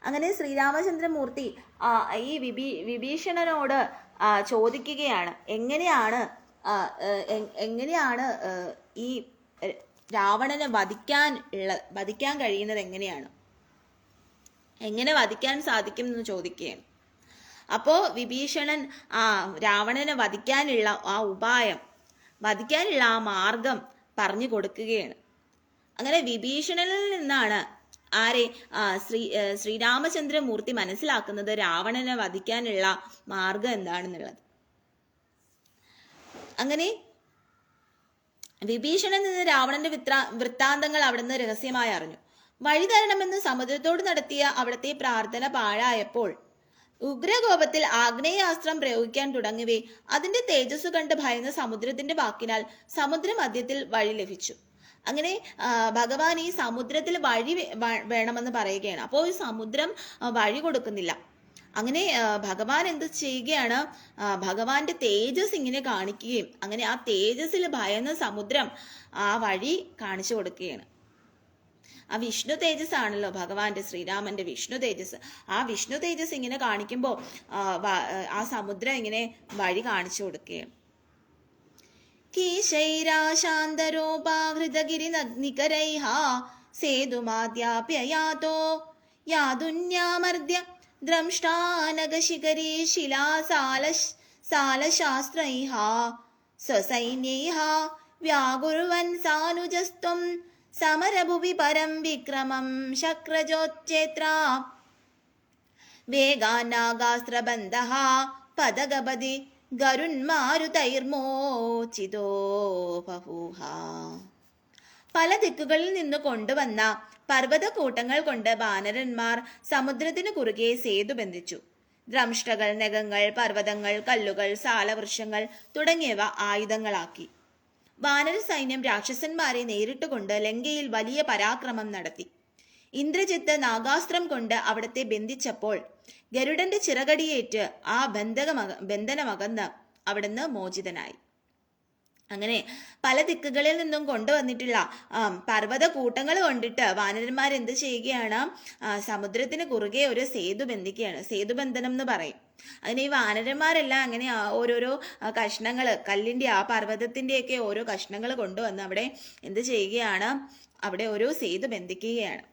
അങ്ങനെ ശ്രീരാമചന്ദ്രമൂർത്തി ഈ വിഭീഷണനോട് ചോദിക്കുകയാണ്, എങ്ങനെയാണ് ഈ രാവണനെ വധിക്കാൻ കഴിയുന്നത്, എങ്ങനെ വധിക്കാൻ സാധിക്കും എന്ന് ചോദിക്കുകയാണ്. അപ്പോ വിഭീഷണൻ രാവണനെ വധിക്കാനുള്ള ആ ഉപായം വധിക്കാനുള്ള ആ മാർഗം പറഞ്ഞു കൊടുക്കുകയാണ്. അങ്ങനെ വിഭീഷണനിൽ നിന്നാണ് ആരെ ശ്രീരാമചന്ദ്രമൂർത്തി മനസ്സിലാക്കുന്നത് രാവണനെ വധിക്കാനുള്ള മാർഗം എന്താണെന്നുള്ളത്. അങ്ങനെ വിഭീഷണൻ നിന്ന് രാവണന്റെ വൃത്താന്തങ്ങൾ അവിടുന്ന് രഹസ്യമായി അറിഞ്ഞു. വഴി തരണമെന്ന് സമുദ്രത്തോട് നടത്തിയ അവിടുത്തെ പ്രാർത്ഥന പാഴായപ്പോൾ ഉഗ്രകോപത്തിൽ ആഗ്നേയാസ്ത്രം പ്രയോഗിക്കാൻ തുടങ്ങവേ അതിന്റെ തേജസ് കണ്ട് ഭയന്ന സമുദ്രത്തിന്റെ വാക്കിനാൽ സമുദ്രമധ്യത്തിൽ വഴി ലഭിച്ചു. അങ്ങനെ ഭഗവാൻ ഈ സമുദ്രത്തിൽ വഴി വേണമെന്ന് പറയുകയാണ്. അപ്പോൾ ഈ സമുദ്രം വഴി കൊടുക്കുന്നില്ല. അങ്ങനെ ഭഗവാൻ എന്ത് ചെയ്യുകയാണ്, ഭഗവാന്റെ തേജസ് ഇങ്ങനെ കാണിക്കുകയും അങ്ങനെ ആ തേജസ്സിൽ ഭയന്ന സമുദ്രം ആ വഴി കാണിച്ചു കൊടുക്കുകയാണ്. ആ വിഷ്ണു തേജസ് ആണല്ലോ ഭഗവാന്റെ, ശ്രീരാമന്റെ വിഷ്ണു തേജസ്. ആ വിഷ്ണു തേജസ് ഇങ്ങനെ കാണിക്കുമ്പോൾ ആ സമുദ്രം ഇങ്ങനെ വഴി കാണിച്ചു കൊടുക്കുകയാണ്. കീശൈരാശാന്തരോപാഹൃതഗിരിനികരൈഃ സേതുമാദ്യാപ്യയാതോ യാതുന്യാമർദ്യ ദ്രംഷ്ടാനഗശിഖരീ ശിലാസാലശാസ്ത്രൈഃ സ്വസൈന്യൈഃ വ്യാകുർവൻ സാനുജസ്ത്വം സമരഭുവി പരം വിക്രമം ശക്രജോച്ചേത്ര വേഗാനാഗാസ്ത്രബന്ധഃ പദഗപതി ഗരുന്മാരുതൈർമോചിതോ ബഭൂഹ. പല ദിക്കുകളിൽ നിന്ന് കൊണ്ടുവന്ന പർവ്വതക്കൂട്ടങ്ങൾ കൊണ്ട് വാനരന്മാർ സമുദ്രത്തിനു കുറുകെ സേതു ബന്ധിച്ചു. ദ്രംഷ്ടകൾ, നഖങ്ങൾ, പർവ്വതങ്ങൾ, കല്ലുകൾ, സാലവൃക്ഷങ്ങൾ തുടങ്ങിയവ ആയുധങ്ങളാക്കി. വാനര സൈന്യം രാക്ഷസന്മാരെ നേരിട്ടുകൊണ്ട് ലങ്കയിൽ വലിയ പരാക്രമം നടത്തി. ഇന്ദ്രജിത്ത് നാഗാസ്ത്രം കൊണ്ട് അവിടത്തെ ബന്ധിച്ചപ്പോൾ ഗരുഡന്റെ ചിറകടിയേറ്റ് ആ ബന്ധനമകന്ന് അവിടുന്ന് മോചിതനായി. അങ്ങനെ പല ദിക്കുകളിൽ നിന്നും കൊണ്ടുവന്നിട്ടുള്ള പർവ്വത കൂട്ടങ്ങൾ കൊണ്ടിട്ട് വാനരന്മാരെന്ത് ചെയ്യുകയാണ്, സമുദ്രത്തിന് കുറുകെ ഒരു സേതു ബന്ധിക്കുകയാണ്. സേതുബന്ധനം എന്ന് പറയും. അതിന് ഈ വാനരന്മാരെല്ലാം അങ്ങനെ ഓരോരോ കഷ്ണങ്ങൾ, കല്ലിന്റെ ആ പർവ്വതത്തിന്റെയൊക്കെ ഓരോ കഷ്ണങ്ങൾ കൊണ്ടുവന്ന് അവിടെ എന്ത് ചെയ്യുകയാണ്, അവിടെ ഒരു സേതു ബന്ധിക്കുകയാണ്.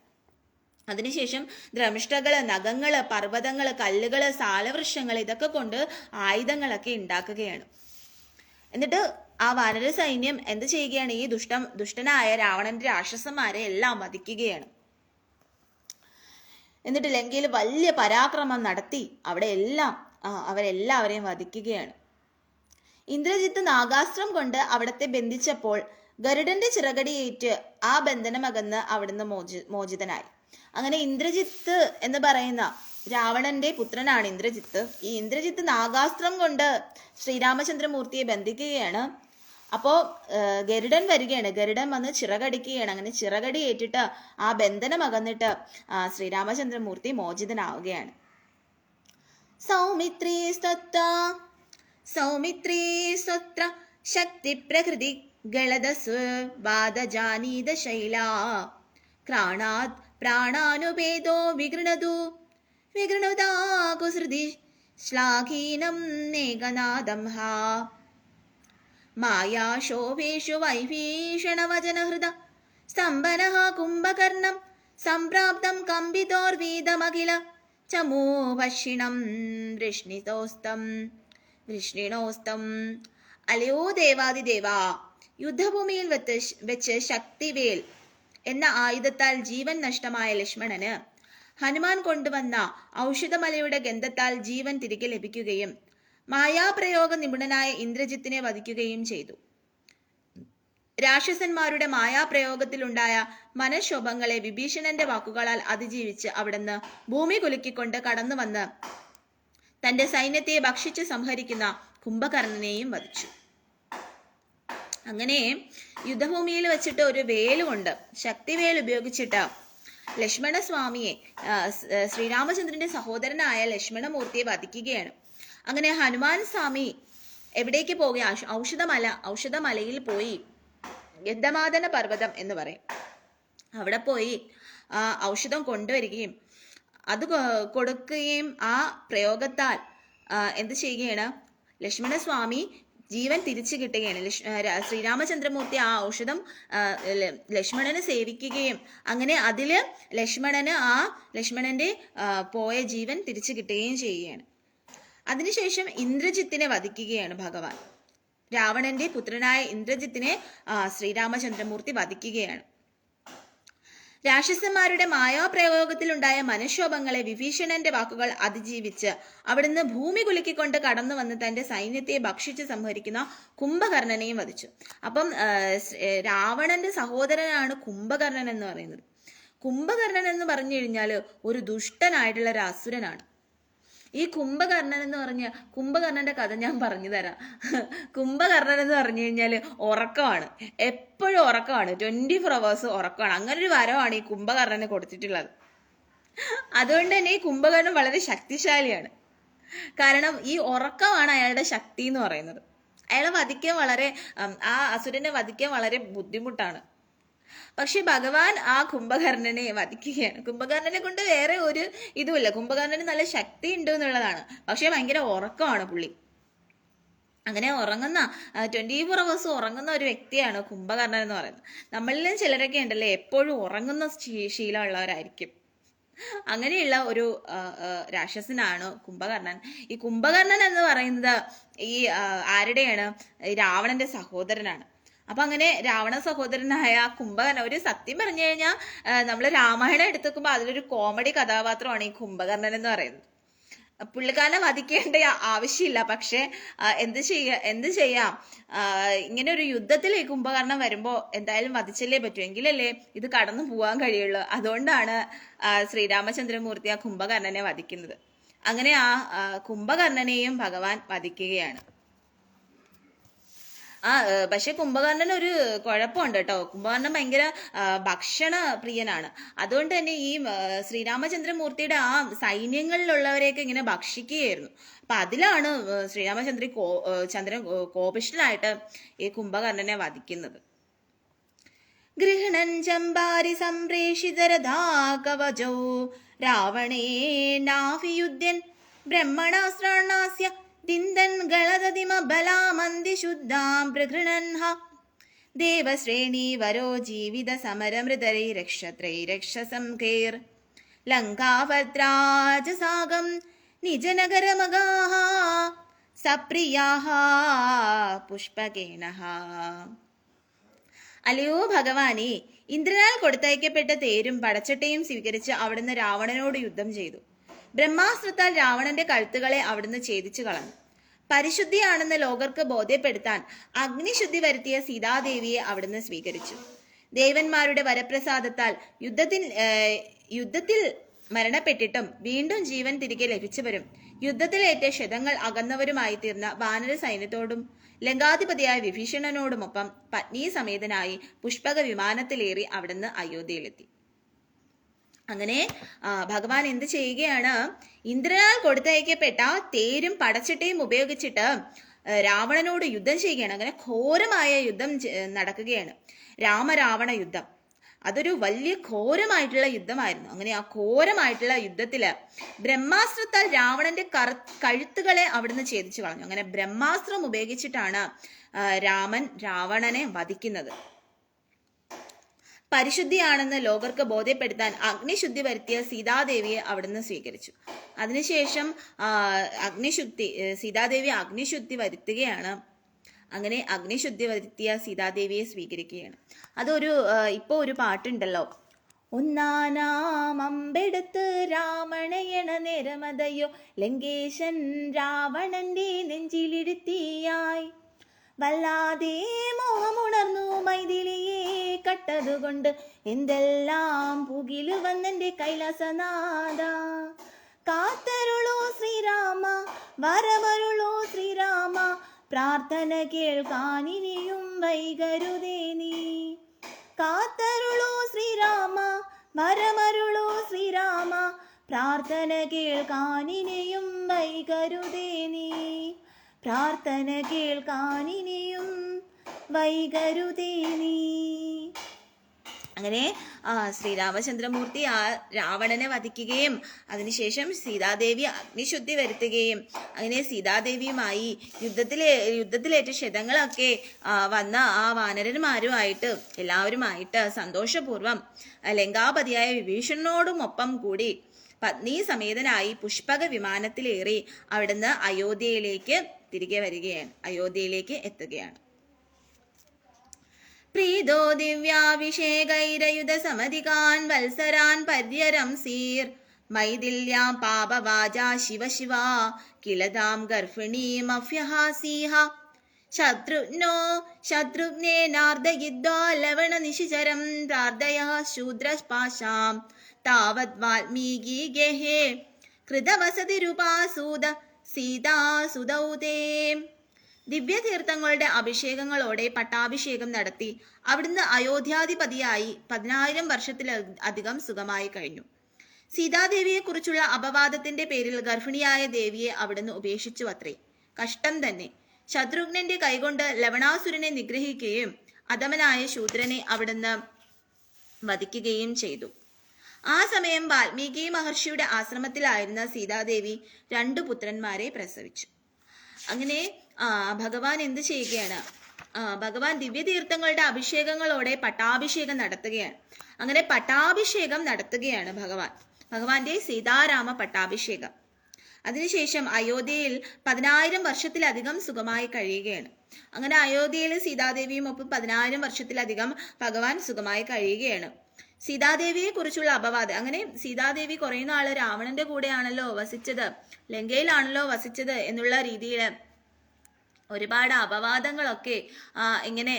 അതിനുശേഷം ദ്രംഷ്ടകള്, നഖങ്ങള്, പർവ്വതങ്ങള്, കല്ലുകള്, സാലവൃക്ഷങ്ങൾ ഇതൊക്കെ കൊണ്ട് ആയുധങ്ങളൊക്കെ ഉണ്ടാക്കുകയാണ്. എന്നിട്ട് ആ വാനര സൈന്യം എന്ത് ചെയ്യുകയാണ്, ഈ ദുഷ്ടനായ രാവണന്റെ രാക്ഷസന്മാരെ എല്ലാം വധിക്കുകയാണ്. എന്നിട്ട് ലങ്കയിൽ വലിയ പരാക്രമം നടത്തി അവിടെ എല്ലാം അവരെല്ലാവരെയും വധിക്കുകയാണ്. ഇന്ദ്രജിത്ത് നാഗാസ്ത്രം കൊണ്ട് അവിടത്തെ ബന്ധിച്ചപ്പോൾ ഗരുഡന്റെ ചിറകടിയേറ്റ് ആ ബന്ധനമകന്ന് അവിടുന്ന് മോചിതനായി. അങ്ങനെ ഇന്ദ്രജിത്ത് എന്ന് പറയുന്ന രാവണന്റെ പുത്രനാണ് ഇന്ദ്രജിത്ത്. ഈ ഇന്ദ്രജിത്ത് നാഗാസ്ത്രം കൊണ്ട് ശ്രീരാമചന്ദ്രമൂർത്തിയെ ബന്ധിക്കുകയാണ്. അപ്പോ ഗരുഡൻ വരികയാണ്. ഗരുഡൻ വന്ന് ചിറകടിക്കുകയാണ്. അങ്ങനെ ചിറകടി ഏറ്റിട്ട് ആ ബന്ധനമകന്നിട്ട് ശ്രീരാമചന്ദ്രമൂർത്തി മോചിതനാവുകയാണ്. സൗമിത്രീ സ്വത്ര ശക്തി പ്രകൃതി ഗളദസ് വാദജാനീത ശൈലാ ക്രാണാത് പ്രാണാനുഭേദോ വിഗൃണുതാകുസൃതി ശ്ലാഘീനം നേകനാദം ഹാ മായാശോഭേഷു വൈഭീഷണവചനഹൃദ സ്തംഭനഃ കുംഭകർണം സംപ്രാപ്തം കമ്പിതോർവീതമഖില ചമൂഭക്ഷിണം വൃഷ്ണിണോസ്തം. അലയോ ദേവാദിദേവ, യുദ്ധഭൂമിയിൽ വെച്ച് ശക്തിവേൽ എന്ന ആയുധത്താൽ ജീവൻ നഷ്ടമായ ലക്ഷ്മണന് ഹനുമാൻ കൊണ്ടുവന്ന ഔഷധമലയുടെ ഗന്ധത്താൽ ജീവൻ തിരികെ ലഭിക്കുകയും മായാപ്രയോഗ നിപുണനായ ഇന്ദ്രജിത്തിനെ വധിക്കുകയും ചെയ്തു. രാക്ഷസന്മാരുടെ മായാപ്രയോഗത്തിലുണ്ടായ മനഃക്ഷോഭങ്ങളെ വിഭീഷണന്റെ വാക്കുകളാൽ അതിജീവിച്ച് അവിടുന്ന് ഭൂമി കുലുക്കിക്കൊണ്ട് കടന്നു വന്ന് തന്റെ സൈന്യത്തെ ഭക്ഷിച്ച് സംഹരിക്കുന്ന കുംഭകർണനെയും വധിച്ചു. അങ്ങനെ യുദ്ധഭൂമിയിൽ വെച്ചിട്ട് ഒരു വേലുകൊണ്ട്, ശക്തിവേൽ ഉപയോഗിച്ചിട്ട് ലക്ഷ്മണസ്വാമിയെ, ശ്രീരാമചന്ദ്രന്റെ സഹോദരനായ ലക്ഷ്മണമൂർത്തിയെ വധിക്കുകയാണ്. അങ്ങനെ ഹനുമാൻ സ്വാമി എവിടേക്ക് പോവുക, ഔഷധമലയിൽ പോയി, ഗന്ധമാദന പർവ്വതം എന്ന് പറയും, അവിടെ പോയി ഔഷധം കൊണ്ടുവരികയും അത് കൊടുക്കുകയും ആ പ്രയോഗത്താൽ എന്ത് ചെയ്യുകയാണ്, ലക്ഷ്മണസ്വാമി ജീവൻ തിരിച്ചു കിട്ടുകയാണ്. ശ്രീരാമചന്ദ്രമൂർത്തി ആ ഔഷധം ലക്ഷ്മണന് സേവിക്കുകയും അങ്ങനെ അതില് ലക്ഷ്മണന്റെ പോയ ജീവൻ തിരിച്ചു കിട്ടുകയും ചെയ്യുകയാണ്. അതിനുശേഷം ഇന്ദ്രജിത്തിനെ വധിക്കുകയാണ് ഭഗവാൻ. രാവണന്റെ പുത്രനായ ഇന്ദ്രജിത്തിനെ ശ്രീരാമചന്ദ്രമൂർത്തി വധിക്കുകയാണ്. രാക്ഷസന്മാരുടെ മായാപ്രയോഗത്തിലുണ്ടായ മനഃക്ഷോഭങ്ങളെ വിഭീഷണന്റെ വാക്കുകൾ അതിജീവിച്ച് അവിടുന്ന് ഭൂമി കുലുക്കിക്കൊണ്ട് കടന്നു വന്ന് തന്റെ സൈന്യത്തെ ഭക്ഷിച്ച് സംഹരിക്കുന്ന കുംഭകർണനെയും വധിച്ചു. അപ്പം രാവണന്റെ സഹോദരനാണ് കുംഭകർണൻ എന്ന് പറയുന്നത്. കുംഭകർണൻ എന്ന് പറഞ്ഞു കഴിഞ്ഞാൽ ഒരു ദുഷ്ടനായിട്ടുള്ള ഒരു അസുരനാണ്. ഈ കുംഭകർണൻ എന്ന് പറഞ്ഞ കുംഭകർണന്റെ കഥ ഞാൻ പറഞ്ഞു തരാം. കുംഭകർണൻ എന്ന് പറഞ്ഞു കഴിഞ്ഞാൽ ഉറക്കമാണ്, എപ്പോഴും ഉറക്കമാണ്, 24 hours ഉറക്കമാണ്. അങ്ങനെ ഒരു വരമാണ് ഈ കുംഭകർണന് കൊടുത്തിട്ടുള്ളത്. അതുകൊണ്ട് തന്നെ ഈ കുംഭകർണൻ വളരെ ശക്തിശാലിയാണ്. കാരണം ഈ ഉറക്കമാണ് അയാളുടെ ശക്തി എന്ന് പറയുന്നത്. അയാളെ വധിക്കാൻ ആ അസുരനെ വധിക്കാൻ വളരെ ബുദ്ധിമുട്ടാണ്. പക്ഷെ ഭഗവാൻ ആ കുംഭകർണനെ വധിക്കുകയാണ്. കുംഭകർണനെ കൊണ്ട് വേറെ ഒരു ഇതുമില്ല. കുംഭകർണന് നല്ല ശക്തി ഉണ്ട് എന്നുള്ളതാണ്. പക്ഷെ ഭയങ്കര ഉറക്കമാണ് പുള്ളി. അങ്ങനെ ഉറങ്ങുന്ന 24 hours ഉറങ്ങുന്ന ഒരു വ്യക്തിയാണ് കുംഭകർണൻ എന്ന് പറയുന്നത്. നമ്മളിലും ചിലരൊക്കെ ഉണ്ടല്ലേ എപ്പോഴും ഉറങ്ങുന്ന ശീലമുള്ളവരായിരിക്കും. അങ്ങനെയുള്ള ഒരു രാക്ഷസനാണ് കുംഭകർണൻ. ഈ കുംഭകർണൻ എന്ന് പറയുന്നത് ഈ ആരുടെയാണ്? രാവണന്റെ സഹോദരനാണ്. അപ്പൊ അങ്ങനെ രാവണ സഹോദരനായ കുംഭകർണൻ, ഒരു സത്യം പറഞ്ഞു കഴിഞ്ഞാൽ നമ്മൾ രാമായണം എടുത്തുക്കുമ്പോൾ അതിലൊരു കോമഡി കഥാപാത്രമാണ് ഈ കുംഭകർണൻ എന്ന് പറയുന്നത്. പുള്ളിക്കാരനെ വധിക്കേണ്ട ആവശ്യമില്ല. പക്ഷെ എന്ത് ചെയ്യാം, ഇങ്ങനെ ഒരു യുദ്ധത്തിൽ ഈ കുംഭകർണൻ വരുമ്പോ എന്തായാലും വധിച്ചല്ലേ പറ്റൂ, എങ്കിലല്ലേ ഇത് കടന്നു പോവാൻ കഴിയുള്ളൂ. അതുകൊണ്ടാണ് ശ്രീരാമചന്ദ്രമൂർത്തി ആ കുംഭകർണനെ വധിക്കുന്നത്. അങ്ങനെ ആ കുംഭകർണനെയും ഭഗവാൻ വധിക്കുകയാണ്. പക്ഷെ കുംഭകർണൻ ഒരു കുഴപ്പമുണ്ട് കേട്ടോ. കുംഭകർണൻ ഭയങ്കര ഭക്ഷണ പ്രിയനാണ്. അതുകൊണ്ട് തന്നെ ഈ ശ്രീരാമചന്ദ്രമൂർത്തിയുടെ ആ സൈന്യങ്ങളിലുള്ളവരെയൊക്കെ ഇങ്ങനെ ഭക്ഷിക്കുകയായിരുന്നു. അപ്പൊ അതിലാണ് ചന്ദ്രൻ കോപിഷ്ഠനായിട്ട് ഈ കുംഭകർണനെ വധിക്കുന്നത്. ഗൃഹണൻ ചമ്പാരി സംപ്രേഷിതരഥാകവചോ രാവണേനാഭിയുദ്ധ്യൻ ബ്രഹ്മണാസ്ത്രണാസ്യ ദിന്ദൻ ഗളദതിമ ബലാമന്തി ശുദ്ധാം പ്രഗൃണൻഹ ദേവശ്രേണി വരോ ജീവിത സമരമൃതരൈരക്ഷത്രൈരക്ഷസംഖേർ ലങ്കാഭദ്രാജസാഗം നിജനഗരമഗാഃ സപ്രിയാഃ പുഷ്പകേണഃ. അല്ലയോ ഭഗവാനെ, ഇന്ദ്രനാൽ കൊടുത്തയക്കപ്പെട്ട തേരും പടച്ചട്ടയും സ്വീകരിച്ച് അവിടുന്ന് രാവണനോട് യുദ്ധം ചെയ്തു. ബ്രഹ്മാസ്ത്രത്താൽ രാവണന്റെ കഴുത്തുകളെ അവിടുന്ന് ഛേദിച്ചു കളഞ്ഞു. പരിശുദ്ധിയാണെന്ന് ലോകർക്ക് ബോധ്യപ്പെടുത്താൻ അഗ്നിശുദ്ധി വരുത്തിയ സീതാദേവിയെ അവിടുന്ന് സ്വീകരിച്ചു. ദേവന്മാരുടെ വരപ്രസാദത്താൽ യുദ്ധത്തിൽ മരണപ്പെട്ടിട്ടും വീണ്ടും ജീവൻ തിരികെ ലഭിച്ചവരും യുദ്ധത്തിലേറ്റ ക്ഷതങ്ങൾ അകന്നവരുമായി തീർന്ന വാനര സൈന്യത്തോടും ലങ്കാധിപതിയായ വിഭീഷണനോടുമൊപ്പം പത്നി സമേതനായി പുഷ്പക വിമാനത്തിലേറി അവിടുന്ന് അയോധ്യയിലെത്തി. അങ്ങനെ ഭഗവാൻ എന്ത് ചെയ്യുകയാണ്? ഇന്ദ്രനാൽ കൊടുത്തയക്കപ്പെട്ട തേരും പടച്ചട്ടയും ഉപയോഗിച്ചിട്ട് രാവണനോട് യുദ്ധം ചെയ്യുകയാണ്. അങ്ങനെ ഘോരമായ യുദ്ധം നടക്കുകയാണ്. രാമരാവണ യുദ്ധം. അതൊരു വലിയ ഘോരമായിട്ടുള്ള യുദ്ധമായിരുന്നു. അങ്ങനെ ആ ഘോരമായിട്ടുള്ള യുദ്ധത്തില് ബ്രഹ്മാസ്ത്രത്താൽ രാവണന്റെ കഴുത്തുകളെ അവിടുന്ന് ഛേദിച്ചു കളഞ്ഞു. അങ്ങനെ ബ്രഹ്മാസ്ത്രം ഉപയോഗിച്ചിട്ടാണ് രാമൻ രാവണനെ വധിക്കുന്നത്. പരിശുദ്ധിയാണെന്ന് ലോകർക്ക് ബോധ്യപ്പെടുത്താൻ അഗ്നിശുദ്ധി വരുത്തിയ സീതാദേവിയെ അവിടുന്ന് സ്വീകരിച്ചു. അതിനുശേഷം സീതാദേവി അഗ്നിശുദ്ധി വരുത്തുകയാണ്. അങ്ങനെ അഗ്നിശുദ്ധി വരുത്തിയ സീതാദേവിയെ സ്വീകരിക്കുകയാണ്. ഇപ്പൊ ഒരു പാട്ടുണ്ടല്ലോ, ഒന്നാനാമമ്പെടുത്ത് രാവണയണ നേരമതയോ ലങ്കേശൻ രാവണന്റെ നെഞ്ചിലിരുത്തിയായി വല്ലാതെ മോഹമുണർന്നു മൈഥിലിയെ കട്ടതുകൊണ്ട് എന്തെല്ലാം പുകില് വന്നെന്റെ കൈലാസനാഥ. കാത്തരുളോ ശ്രീരാമ, വരവരുളോ ശ്രീരാമ, പ്രാർത്ഥന കേൾക്കാനിനിയും വൈകരുതേ നീ. കാത്തരുളോ ശ്രീരാമ, വരമരുളോ ശ്രീരാമ, പ്രാർത്ഥന കേൾക്കാനിനിയും വൈകരുതേ നീ. പ്രാർത്ഥന കേൾക്കാനിനിയും വൈകരുതേ നീ. അങ്ങനെ ശ്രീരാമചന്ദ്രമൂർത്തി ആ രാവണനെ വധിക്കുകയും അതിനുശേഷം സീതാദേവി അഗ്നിശുദ്ധി വരുത്തുകയും അങ്ങനെ സീതാദേവിയുമായി യുദ്ധത്തിലേറ്റ ക്ഷതങ്ങളൊക്കെ വന്ന ആ വാനരന്മാരുമായിട്ട് എല്ലാവരുമായിട്ട് സന്തോഷപൂർവ്വം ലങ്കാപതിയായ വിഭീഷണനോടും ഒപ്പം കൂടി പത്നി സമേതനായി പുഷ്പക വിമാനത്തിലേറി അവിടുന്ന് അയോധ്യയിലേക്ക് തിരികെ വരികയാണ്, അയോധ്യയിലേക്ക് എത്തുകയാണ്. പ്രീതോ ദിവ്യാഭിഷേകൈരയുധ സമധികാൻ വത്സരാൻ പര്യരംസീർ മൈഥില്യാം പാപവാചാ ശിവ ശിവ കിലതാം ഗർഭിണീമഭ്യഹാസീഹ ശത്രുഘ്നേനാർദ്ദയിദ്വാ ലവണ നിശിചരം പ്രാർത്ഥയ ശൂദ്രപാശാം താവത് വാൽമീകി ഗേഹേ കൃതവസതിരുപാസൂത സീതാസുതൗതേ. ദിവ്യതീർത്ഥങ്ങളുടെ അഭിഷേകങ്ങളോടെ പട്ടാഭിഷേകം നടത്തി അവിടുന്ന് അയോധ്യാധിപതിയായി 10,000 വർഷത്തിലധികം സുഖമായി കഴിഞ്ഞു. സീതാദേവിയെക്കുറിച്ചുള്ള അപവാദത്തിന്റെ പേരിൽ ഗർഭിണിയായ ദേവിയെ അവിടുന്ന് ഉപേക്ഷിച്ചു അത്രേ. കഷ്ടം തന്നെ. ശത്രുഘ്നന്റെ കൈകൊണ്ട് ലവണാസുരനെ നിഗ്രഹിക്കുകയും അധമനായ ശൂദ്രനെ അവിടുന്ന് വധിക്കുകയും ചെയ്തു. ആ സമയം വാൽമീകി മഹർഷിയുടെ ആശ്രമത്തിലായിരുന്ന സീതാദേവി 2 പുത്രന്മാരെ പ്രസവിച്ചു. അങ്ങനെ ഭഗവാൻ എന്ത് ചെയ്യുകയാണ്? ഭഗവാൻ ദിവ്യതീർത്ഥങ്ങളുടെ അഭിഷേകങ്ങളോടെ പട്ടാഭിഷേകം നടത്തുകയാണ്. അങ്ങനെ പട്ടാഭിഷേകം നടത്തുകയാണ് ഭഗവാന്റെ സീതാരാമ പട്ടാഭിഷേകം. അതിനുശേഷം അയോധ്യയിൽ 10,000 വർഷത്തിലധികം സുഖമായി കഴിയുകയാണ്. അങ്ങനെ അയോധ്യയിൽ സീതാദേവിയും ഒപ്പം 10,000 വർഷത്തിലധികം ഭഗവാൻ സുഖമായി കഴിയുകയാണ്. സീതാദേവിയെ കുറിച്ചുള്ള അപവാദം, അങ്ങനെ സീതാദേവി കുറെ നാള് രാവണന്റെ കൂടെയാണല്ലോ വസിച്ചത്, ലങ്കയിലാണല്ലോ വസിച്ചത് എന്നുള്ള രീതിയിൽ ഒരുപാട് അപവാദങ്ങളൊക്കെ ഇങ്ങനെ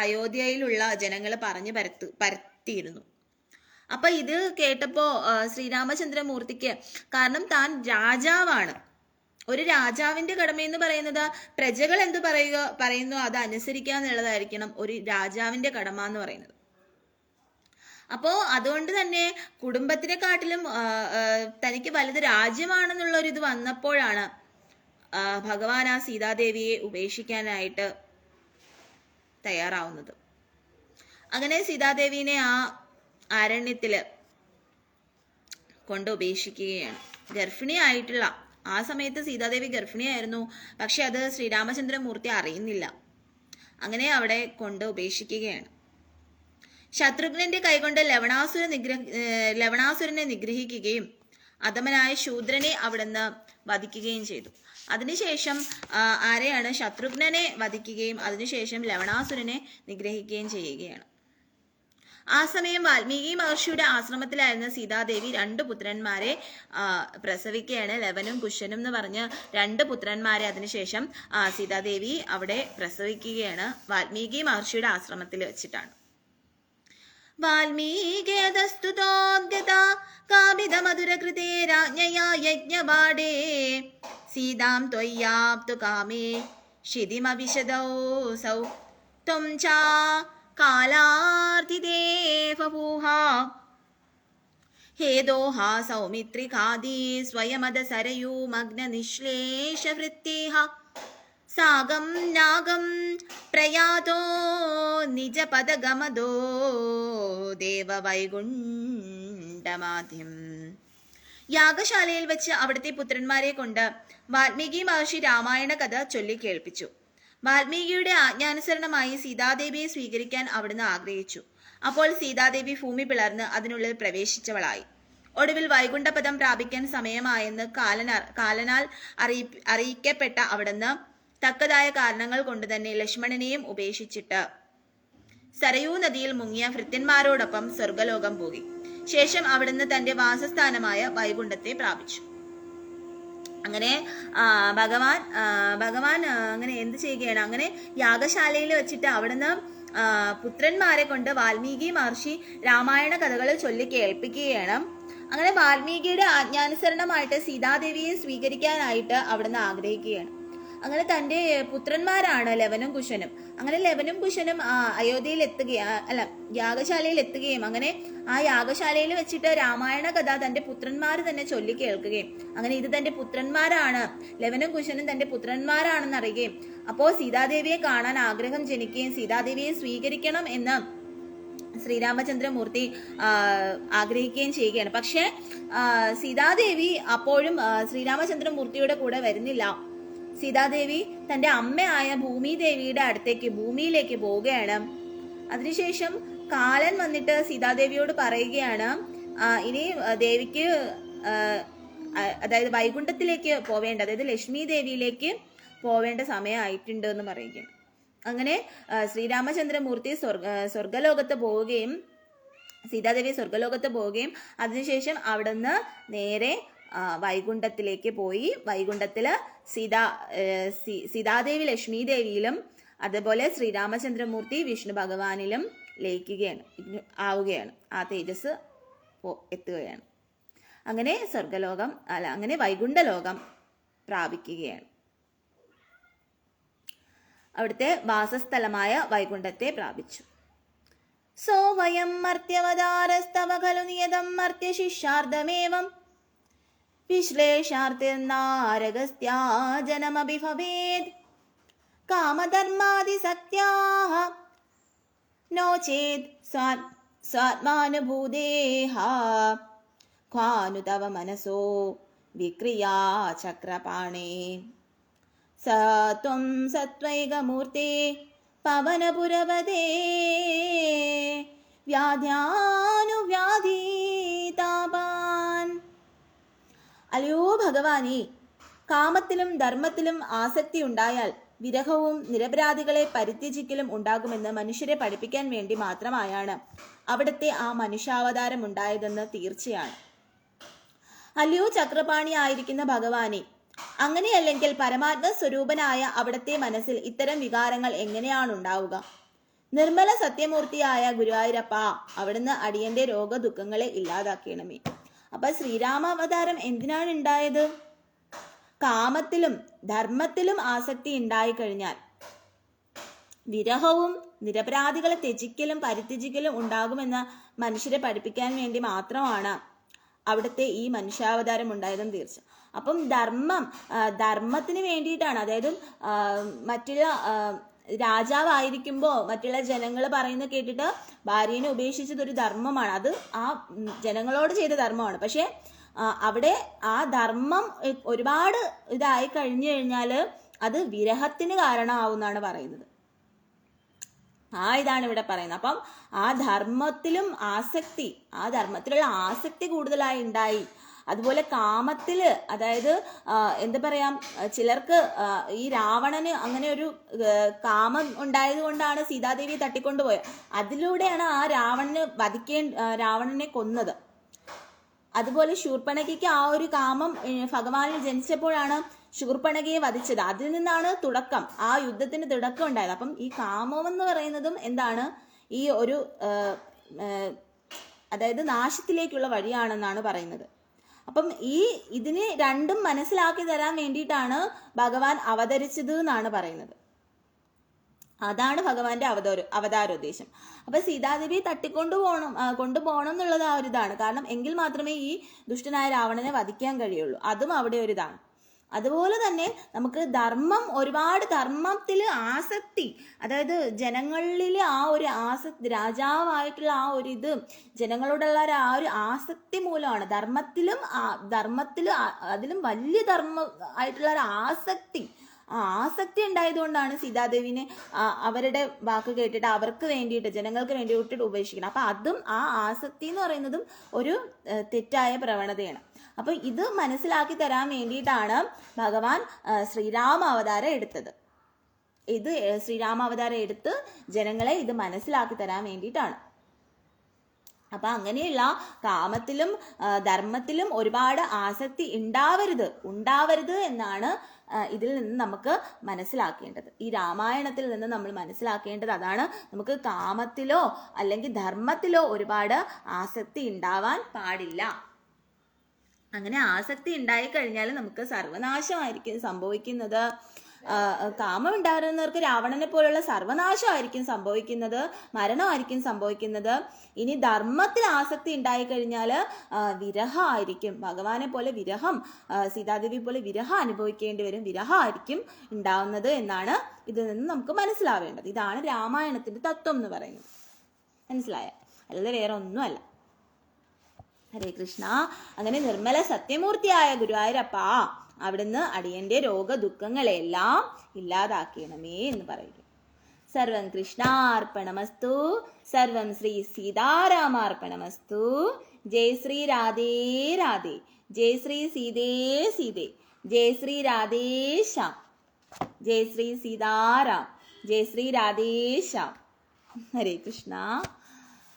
അയോധ്യയിലുള്ള ജനങ്ങൾ പറഞ്ഞു പരത്തിയിരുന്നു. അപ്പൊ ഇത് കേട്ടപ്പോ ശ്രീരാമചന്ദ്രമൂർത്തിക്ക്, കാരണം താൻ രാജാവാണ്, ഒരു രാജാവിന്റെ കടമയെന്ന് പറയുന്നത് പ്രജകൾ എന്ത് പറയുന്നു അത് അനുസരിക്കുക എന്നുള്ളതായിരിക്കണം ഒരു രാജാവിന്റെ കടമ എന്ന് പറയുന്നത്. അപ്പോ അതുകൊണ്ട് തന്നെ കുടുംബത്തിനെക്കാട്ടിലും തനിക്ക് വലുത് രാജ്യമാണെന്നുള്ള ഒരു ഇത് വന്നപ്പോഴാണ് ഭഗവാൻ ആ സീതാദേവിയെ ഉപേക്ഷിക്കാനായിട്ട് തയ്യാറാവുന്നത്. അങ്ങനെ സീതാദേവിനെ ആ അരണ്യത്തില് കൊണ്ട് ഉപേക്ഷിക്കുകയാണ്. ഗർഭിണിയായിട്ടുള്ള ആ സമയത്ത് സീതാദേവി ഗർഭിണിയായിരുന്നു, പക്ഷെ അത് ശ്രീരാമചന്ദ്രമൂർത്തി അറിയുന്നില്ല. അങ്ങനെ അവിടെ കൊണ്ട് ഉപേക്ഷിക്കുകയാണ്. ശത്രുഘ്നന്റെ കൈകൊണ്ട് ലവണാസുരനെ നിഗ്രഹിക്കുകയും അധമനായ ശൂദ്രനെ അവിടുന്ന് വധിക്കുകയും ചെയ്തു. അതിനുശേഷം ആരെയാണ്? ശത്രുഘ്നനെ വധിക്കുകയും അതിനുശേഷം ലവണാസുരനെ നിഗ്രഹിക്കുകയും ചെയ്യുകയാണ്. ആ സമയം വാൽമീകി മഹർഷിയുടെ ആശ്രമത്തിലായിരുന്ന സീതാദേവി 2 പുത്രന്മാരെ പ്രസവിക്കുകയാണ്. ലവനും കുശനും എന്ന് പറഞ്ഞ് 2 പുത്രന്മാരെ അതിനുശേഷം സീതാദേവി അവിടെ പ്രസവിക്കുകയാണ്. വാൽമീകി മഹർഷിയുടെ ആശ്രമത്തിൽ വെച്ചിട്ടാണ്. വാൽമീകേതസ്തുതോദ്യതാ രാജ്ഞയാ യജ്ഞവാടേ സീതാം ത്വയ്യാപ്തു കാമേ ക്ഷിതിമവിശദൗസൗ ത്വം ചാ കാലാർത്തിദേവഭൂഹ ഹേദോഹ സൗമിത്രികാദീ സ്വയമദ സരയൂമഗ്നനിശ്ലേഷവൃത്തിഹ സാഗം നാഗം പ്രയാതോ നിജപദഗമദോ ദേവവൈകുണ്ഠമാദ്യം. യാഗശാലയിൽ വെച്ച് അവിടുത്തെ പുത്രന്മാരെ കൊണ്ട് വാൽമീകി മഹർഷി രാമായണ കഥ ചൊല്ലിക്കേൾപ്പിച്ചു. വാൽമീകിയുടെ ആജ്ഞാനുസരണമായി സീതാദേവിയെ സ്വീകരിക്കാൻ അവിടുന്ന് ആഗ്രഹിച്ചു. അപ്പോൾ സീതാദേവി ഭൂമി പിളർന്ന് അതിനുള്ളിൽ പ്രവേശിച്ചവളായി. ഒടുവിൽ വൈകുണ്ഠപദം പ്രാപിക്കാൻ സമയമായെന്ന് കാലനാൽ അറിയിക്കപ്പെട്ട അവിടുന്ന് തക്കതായ കാരണങ്ങൾ കൊണ്ട് തന്നെ ലക്ഷ്മണനെയും ഉപേക്ഷിച്ചിട്ട് സരയൂ നദിയിൽ മുങ്ങിയ ഭൃത്യന്മാരോടൊപ്പം സ്വർഗലോകം പോയി. ശേഷം അവിടുന്ന് തന്റെ വാസസ്ഥാനമായ വൈകുണ്ഠത്തെ പ്രാപിച്ചു. അങ്ങനെ ഭഗവാൻ അങ്ങനെ എന്ത് ചെയ്യുകയാണ്? അങ്ങനെ യാഗശാലയിൽ വെച്ചിട്ട് അവിടുന്ന് പുത്രന്മാരെ കൊണ്ട് വാൽമീകി മഹർഷി രാമായണ കഥകൾ ചൊല്ലി കേൾപ്പിക്കുകയാണ്. അങ്ങനെ വാൽമീകിയുടെ ആജ്ഞാനുസരണമായിട്ട് സീതാദേവിയെ സ്വീകരിക്കാനായിട്ട് അവിടുന്ന് ആഗ്രഹിക്കുകയാണ്. അങ്ങനെ തൻ്റെ പുത്രന്മാരാണ് ലവനും കുശനും. അങ്ങനെ ലവനും കുശനും അയോധ്യയിൽ യാഗശാലയിൽ എത്തുകയും അങ്ങനെ ആ യാഗശാലയിൽ വെച്ചിട്ട് രാമായണ കഥ തൻ്റെ പുത്രന്മാർ തന്നെ ചൊല്ലി കേൾക്കുകയും അങ്ങനെ ഇത് തൻ്റെ പുത്രന്മാരാണ്, ലവനും കുശനും തൻ്റെ പുത്രന്മാരാണെന്ന് അറിയുകയും അപ്പോൾ സീതാദേവിയെ കാണാൻ ആഗ്രഹം ജനിക്കുകയും സീതാദേവിയെ സ്വീകരിക്കണം എന്ന് ശ്രീരാമചന്ദ്രമൂർത്തി ആഗ്രഹിക്കുകയും ചെയ്യുകയാണ്. പക്ഷെ സീതാദേവി അപ്പോഴും ശ്രീരാമചന്ദ്രമൂർത്തിയുടെ കൂടെ വരുന്നില്ല. സീതാദേവി തൻ്റെ അമ്മയായ ഭൂമിദേവിയുടെ അടുത്തേക്ക് ഭൂമിയിലേക്ക് പോവുകയാണ്. അതിനുശേഷം കാലൻ വന്നിട്ട് സീതാദേവിയോട് പറയുകയാണ്, ഇനി ദേവിക്ക് അതായത് വൈകുണ്ഠത്തിലേക്ക് പോവേണ്ട, അതായത് ലക്ഷ്മി ദേവിയിലേക്ക് പോവേണ്ട സമയമായിട്ടുണ്ട് എന്ന് പറയുകയാണ്. അങ്ങനെ ശ്രീരാമചന്ദ്രമൂർത്തി സ്വർഗലോകത്ത് പോവുകയും സീതാദേവി സ്വർഗലോകത്ത് പോവുകയും അതിനുശേഷം അവിടുന്ന് നേരെ വൈകുണ്ഠത്തിലേക്ക് പോയി. വൈകുണ്ഠത്തില് സീതാദേവി ലക്ഷ്മി ദേവിയിലും അതുപോലെ ശ്രീരാമചന്ദ്രമൂർത്തി വിഷ്ണു ഭഗവാനിലും ലയിക്കുകയാണ്, ആവുകയാണ്. ആ തേജസ് എത്തുകയാണ്. അങ്ങനെ അങ്ങനെ വൈകുണ്ഠലോകം പ്രാപിക്കുകയാണ്. അവിടുത്തെ വാസസ്ഥലമായ വൈകുണ്ഠത്തെ പ്രാപിച്ചു. സോ വയം മർത്യവതാരസ്തവ ഖലു നിയതം മർത്യശിഷ്യാർദ്ധമേവം വിശ്ലേഷാർത്തിർനാരഗസ്ത്യാ ജനമഭി ഭവേത് കാമധർമാദിസക്ത്യാഃ നോ ചേത് സ്വാത്മാനുഭൂതേഃ ക്വാനു തവ മനസോ വിക്രിയാ ചക്രപാണേ സത്വം സത്വൈകമൂർത്തേ പവനപുരവതേ വ്യാധ്യാനുവ്യാധീതാപാൻ. അല്ലയോ ഭഗവാനേ, കാമത്തിലും ധർമ്മത്തിലും ആസക്തി ഉണ്ടായാൽ വിരഹവും നിരപരാധികളെ പരിത്യജിക്കലും ഉണ്ടാകുമെന്ന് മനുഷ്യരെ പഠിപ്പിക്കാൻ വേണ്ടി മാത്രമായാണ് അവിടുത്തെ ആ മനുഷ്യാവതാരം ഉണ്ടായതെന്ന് തീർച്ചയാണ്. അല്ലയോ ചക്രപാണി ആയിരിക്കുന്ന ഭഗവാനെ, അങ്ങനെയല്ലെങ്കിൽ പരമാത്മ സ്വരൂപനായ അവിടുത്തെ മനസ്സിൽ ഇത്തരം വികാരങ്ങൾ എങ്ങനെയാണ് ഉണ്ടാവുക? നിർമ്മല സത്യമൂർത്തിയായ ഗുരുവായൂരപ്പ, അവിടുന്ന് അടിയന്റെ രോഗദുഃഖങ്ങളെ ഇല്ലാതാക്കണമേ. അപ്പൊ ശ്രീരാമാവതാരം എന്തിനാണ് ഉണ്ടായത്? കാമത്തിലും ധർമ്മത്തിലും ആസക്തി ഉണ്ടായി കഴിഞ്ഞാൽ വിരഹവും നിരപരാധികളെ ത്യജിക്കലും പരിത്യജിക്കലും ഉണ്ടാകുമെന്ന് മനുഷ്യരെ പഠിപ്പിക്കാൻ വേണ്ടി മാത്രമാണ് അവിടുത്തെ ഈ മനുഷ്യാവതാരം ഉണ്ടായതെന്ന് തീർച്ച. അപ്പം ധർമ്മത്തിന് വേണ്ടിയിട്ടാണ്. അതായത് മറ്റുള്ള രാജാവായിരിക്കുമ്പോൾ മറ്റുള്ള ജനങ്ങൾ പറയുന്നത് കേട്ടിട്ട് ഭാര്യനെ ഉപേക്ഷിച്ചത് ഒരു ധർമ്മമാണ്. അത് ആ ജനങ്ങളോട് ചെയ്ത ധർമ്മമാണ്. പക്ഷെ അവിടെ ആ ധർമ്മം ഒരുപാട് ഇതായി കഴിഞ്ഞു കഴിഞ്ഞാൽ അത് വിരഹത്തിന് കാരണമാവുമെന്നാണ് പറയുന്നത്. ഇതാണ് ഇവിടെ പറയുന്നത്. അപ്പം ആ ധർമ്മത്തിലുള്ള ആസക്തി കൂടുതലായി ഉണ്ടായി. അതുപോലെ കാമത്തില്, അതായത് എന്താ പറയാം, ചിലർക്ക് ഈ രാവണന് അങ്ങനെ ഒരു കാമം ഉണ്ടായത് കൊണ്ടാണ് സീതാദേവിയെ തട്ടിക്കൊണ്ടുപോയത്. അതിലൂടെയാണ് ആ രാവണനെ കൊന്നത്. അതുപോലെ ശൂർപ്പണഖയ്ക്ക് ആ ഒരു കാമം ഭഗവാനിൽ ജനിച്ചപ്പോഴാണ് ശൂർപ്പണഖയെ വധിച്ചത്. അതിൽ നിന്നാണ് തുടക്കം, ആ യുദ്ധത്തിന് തുടക്കം ഉണ്ടായത്. അപ്പം ഈ കാമം എന്ന് പറയുന്നതും എന്താണ്, ഈ ഒരു അതായത് നാശത്തിലേക്കുള്ള വഴിയാണെന്നാണ് പറയുന്നത്. അപ്പം ഇതിനെ രണ്ടും മനസ്സിലാക്കി തരാൻ വേണ്ടിയിട്ടാണ് ഭഗവാൻ അവതരിച്ചത് എന്നാണ് പറയുന്നത്. അതാണ് ഭഗവാന്റെ അവതാരോദ്ദേശം. അപ്പൊ സീതാദേവിയെ കൊണ്ടുപോകണം എന്നുള്ളത് ആ ഒരു ഇതാണ്. കാരണം എങ്കിൽ മാത്രമേ ഈ ദുഷ്ടനായ രാവണനെ വധിക്കാൻ കഴിയുള്ളൂ. അതും അവിടെ ഒരു ഇതാണ്. അതുപോലെ തന്നെ നമുക്ക് ധർമ്മത്തിൽ ആസക്തി, അതായത് ജനങ്ങളിലെ ആ ഒരു ആസക്തി, രാജാവായിട്ടുള്ള ആ ഒരു ഇത് ജനങ്ങളോടുള്ള ആ ഒരു ആസക്തി മൂലമാണ്. ധർമ്മത്തിലും അതിലും വലിയ ധർമ്മം ആയിട്ടുള്ള ഒരു ആസക്തി ഉണ്ടായതുകൊണ്ടാണ് സീതാദേവിനെ അവരുടെ വാക്ക് കേട്ടിട്ട് അവർക്ക് വേണ്ടിയിട്ട്, ജനങ്ങൾക്ക് വേണ്ടിയിട്ട് ഉപേക്ഷിക്കണം. അപ്പൊ അതും ആ ആസക്തി എന്ന് പറയുന്നതും ഒരു തെറ്റായ പ്രവണതയാണ്. അപ്പൊ ഇത് മനസ്സിലാക്കി തരാൻ വേണ്ടിയിട്ടാണ് ഭഗവാൻ ശ്രീരാമാവതാരം എടുത്തത്. ശ്രീരാമാവതാരം എടുത്ത് ജനങ്ങളെ ഇത് മനസ്സിലാക്കി തരാൻ വേണ്ടിയിട്ടാണ്. അപ്പൊ അങ്ങനെയുള്ള കാമത്തിലും ധർമ്മത്തിലും ഒരുപാട് ആസക്തി ഉണ്ടാവരുത് എന്നാണ് ഇതിൽ നിന്ന് നമുക്ക് മനസ്സിലാക്കേണ്ടത്. ഈ രാമായണത്തിൽ നിന്ന് നമ്മൾ മനസ്സിലാക്കേണ്ടത് അതാണ്. നമുക്ക് കാമത്തിലോ അല്ലെങ്കിൽ ധർമ്മത്തിലോ ഒരുപാട് ആസക്തി ഉണ്ടാവാൻ പാടില്ല. അങ്ങനെ ആസക്തി ഉണ്ടായി കഴിഞ്ഞാൽ നമുക്ക് സർവനാശമായിരിക്കും സംഭവിക്കുന്നത്. കാമം ഉണ്ടാകുന്നവർക്ക് രാവണനെ പോലുള്ള സർവനാശമായിരിക്കും സംഭവിക്കുന്നത്, മരണമായിരിക്കും സംഭവിക്കുന്നത്. ഇനി ധർമ്മത്തിൽ ആസക്തി ഉണ്ടായി കഴിഞ്ഞാൽ വിരഹമായിരിക്കും. ഭഗവാനെ പോലെ സീതാദേവി പോലെ വിരഹം അനുഭവിക്കേണ്ടി വരും, വിരഹമായിരിക്കും ഉണ്ടാവുന്നത് എന്നാണ് ഇതിൽ നിന്ന് നമുക്ക് മനസ്സിലാവേണ്ടത്. ഇതാണ് രാമായണത്തിന്റെ തത്വം എന്ന് പറയുന്നത്. മനസ്സിലായ? അല്ലാതെ വേറെ ഒന്നുമല്ല. ഹരേ കൃഷ്ണ. അങ്ങനെ നിർമ്മല സത്യമൂർത്തിയായ ഗുരുവായൂരപ്പ, അവിടുന്ന് അടിയന്റെ രോഗദുഃഖങ്ങളെല്ലാം ഇല്ലാതാക്കണമേ എന്ന് പറയുന്നു. സർവം കൃഷ്ണാർപ്പണമസ്തു. സർവം ശ്രീ സീതാരാമാർപ്പണമസ്തു. ജയ് ശ്രീ രാധേ രാധേ. ജയ് ശ്രീ സീതേ സീതേ. ജയ് ശ്രീ രാധേ ശ്യാം. ജയ് ശ്രീ സീതാറാം. ജയ് ശ്രീ രാധേശ്യാം. ഹരേ കൃഷ്ണ.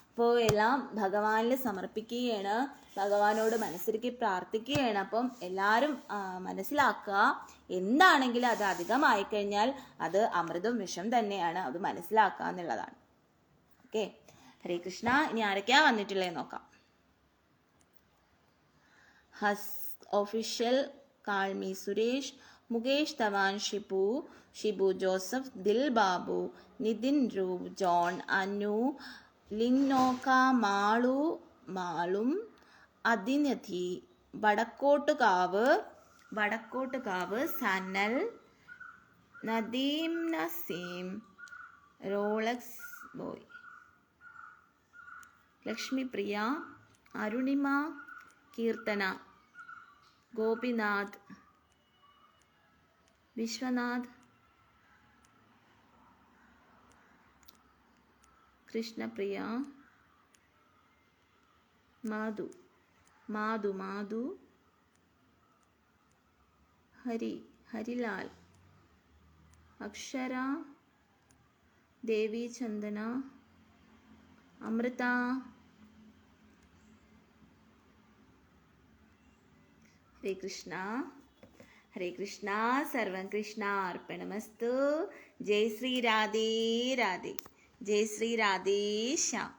അപ്പോൾ എല്ലാം ഭഗവാനിൽ സമർപ്പിക്കുകയാണ്, ഭഗവാനോട് മനസ്സിരുക്കി പ്രാർത്ഥിക്കുകയാണ്. അപ്പം എല്ലാവരും മനസ്സിലാക്കുക, എന്താണെങ്കിലും അത് അധികമായി കഴിഞ്ഞാൽ അത് അമൃതും വിഷം തന്നെയാണ്, അത് മനസ്സിലാക്കുക എന്നുള്ളതാണ്. ഓക്കെ, ഹരേ കൃഷ്ണ. ഇനി ആരൊക്കെയാ വന്നിട്ടുള്ളത് നോക്കാം. ഹസ് ഒഫീഷ്യൽ, കാൾമി സുരേഷ്, മുകേഷ് ധവാൻ, ഷിബു ജോസഫ്, ദിൽ ബാബു, നിതിൻ രൂപ്, ജോൺ, അനു, ലിന്നോക്ക, മാളും, അതിനധി, വടക്കോട്ടുകാവ്, സനൽ, നദീം, നസീം, റോളക്സ് ബോയ്, ലക്ഷ്മിപ്രിയ, അരുണിമ, കീർത്തന, ഗോപിനാഥ്, വിശ്വനാഥ്, കൃഷ്ണപ്രിയ, മാധു, ഹരിലാൽ, അക്ഷര, ദേവി ചന്ദന, അമൃത, ഹരേ കൃഷ്ണ. ഹരേ കൃഷ്ണ. സർവം കൃഷ്ണ അർപ്പണമസ്തു. ജയ് ശ്രീ രാധേ രാധേ. ജയ് ശ്രീ രാധേശ്യാം.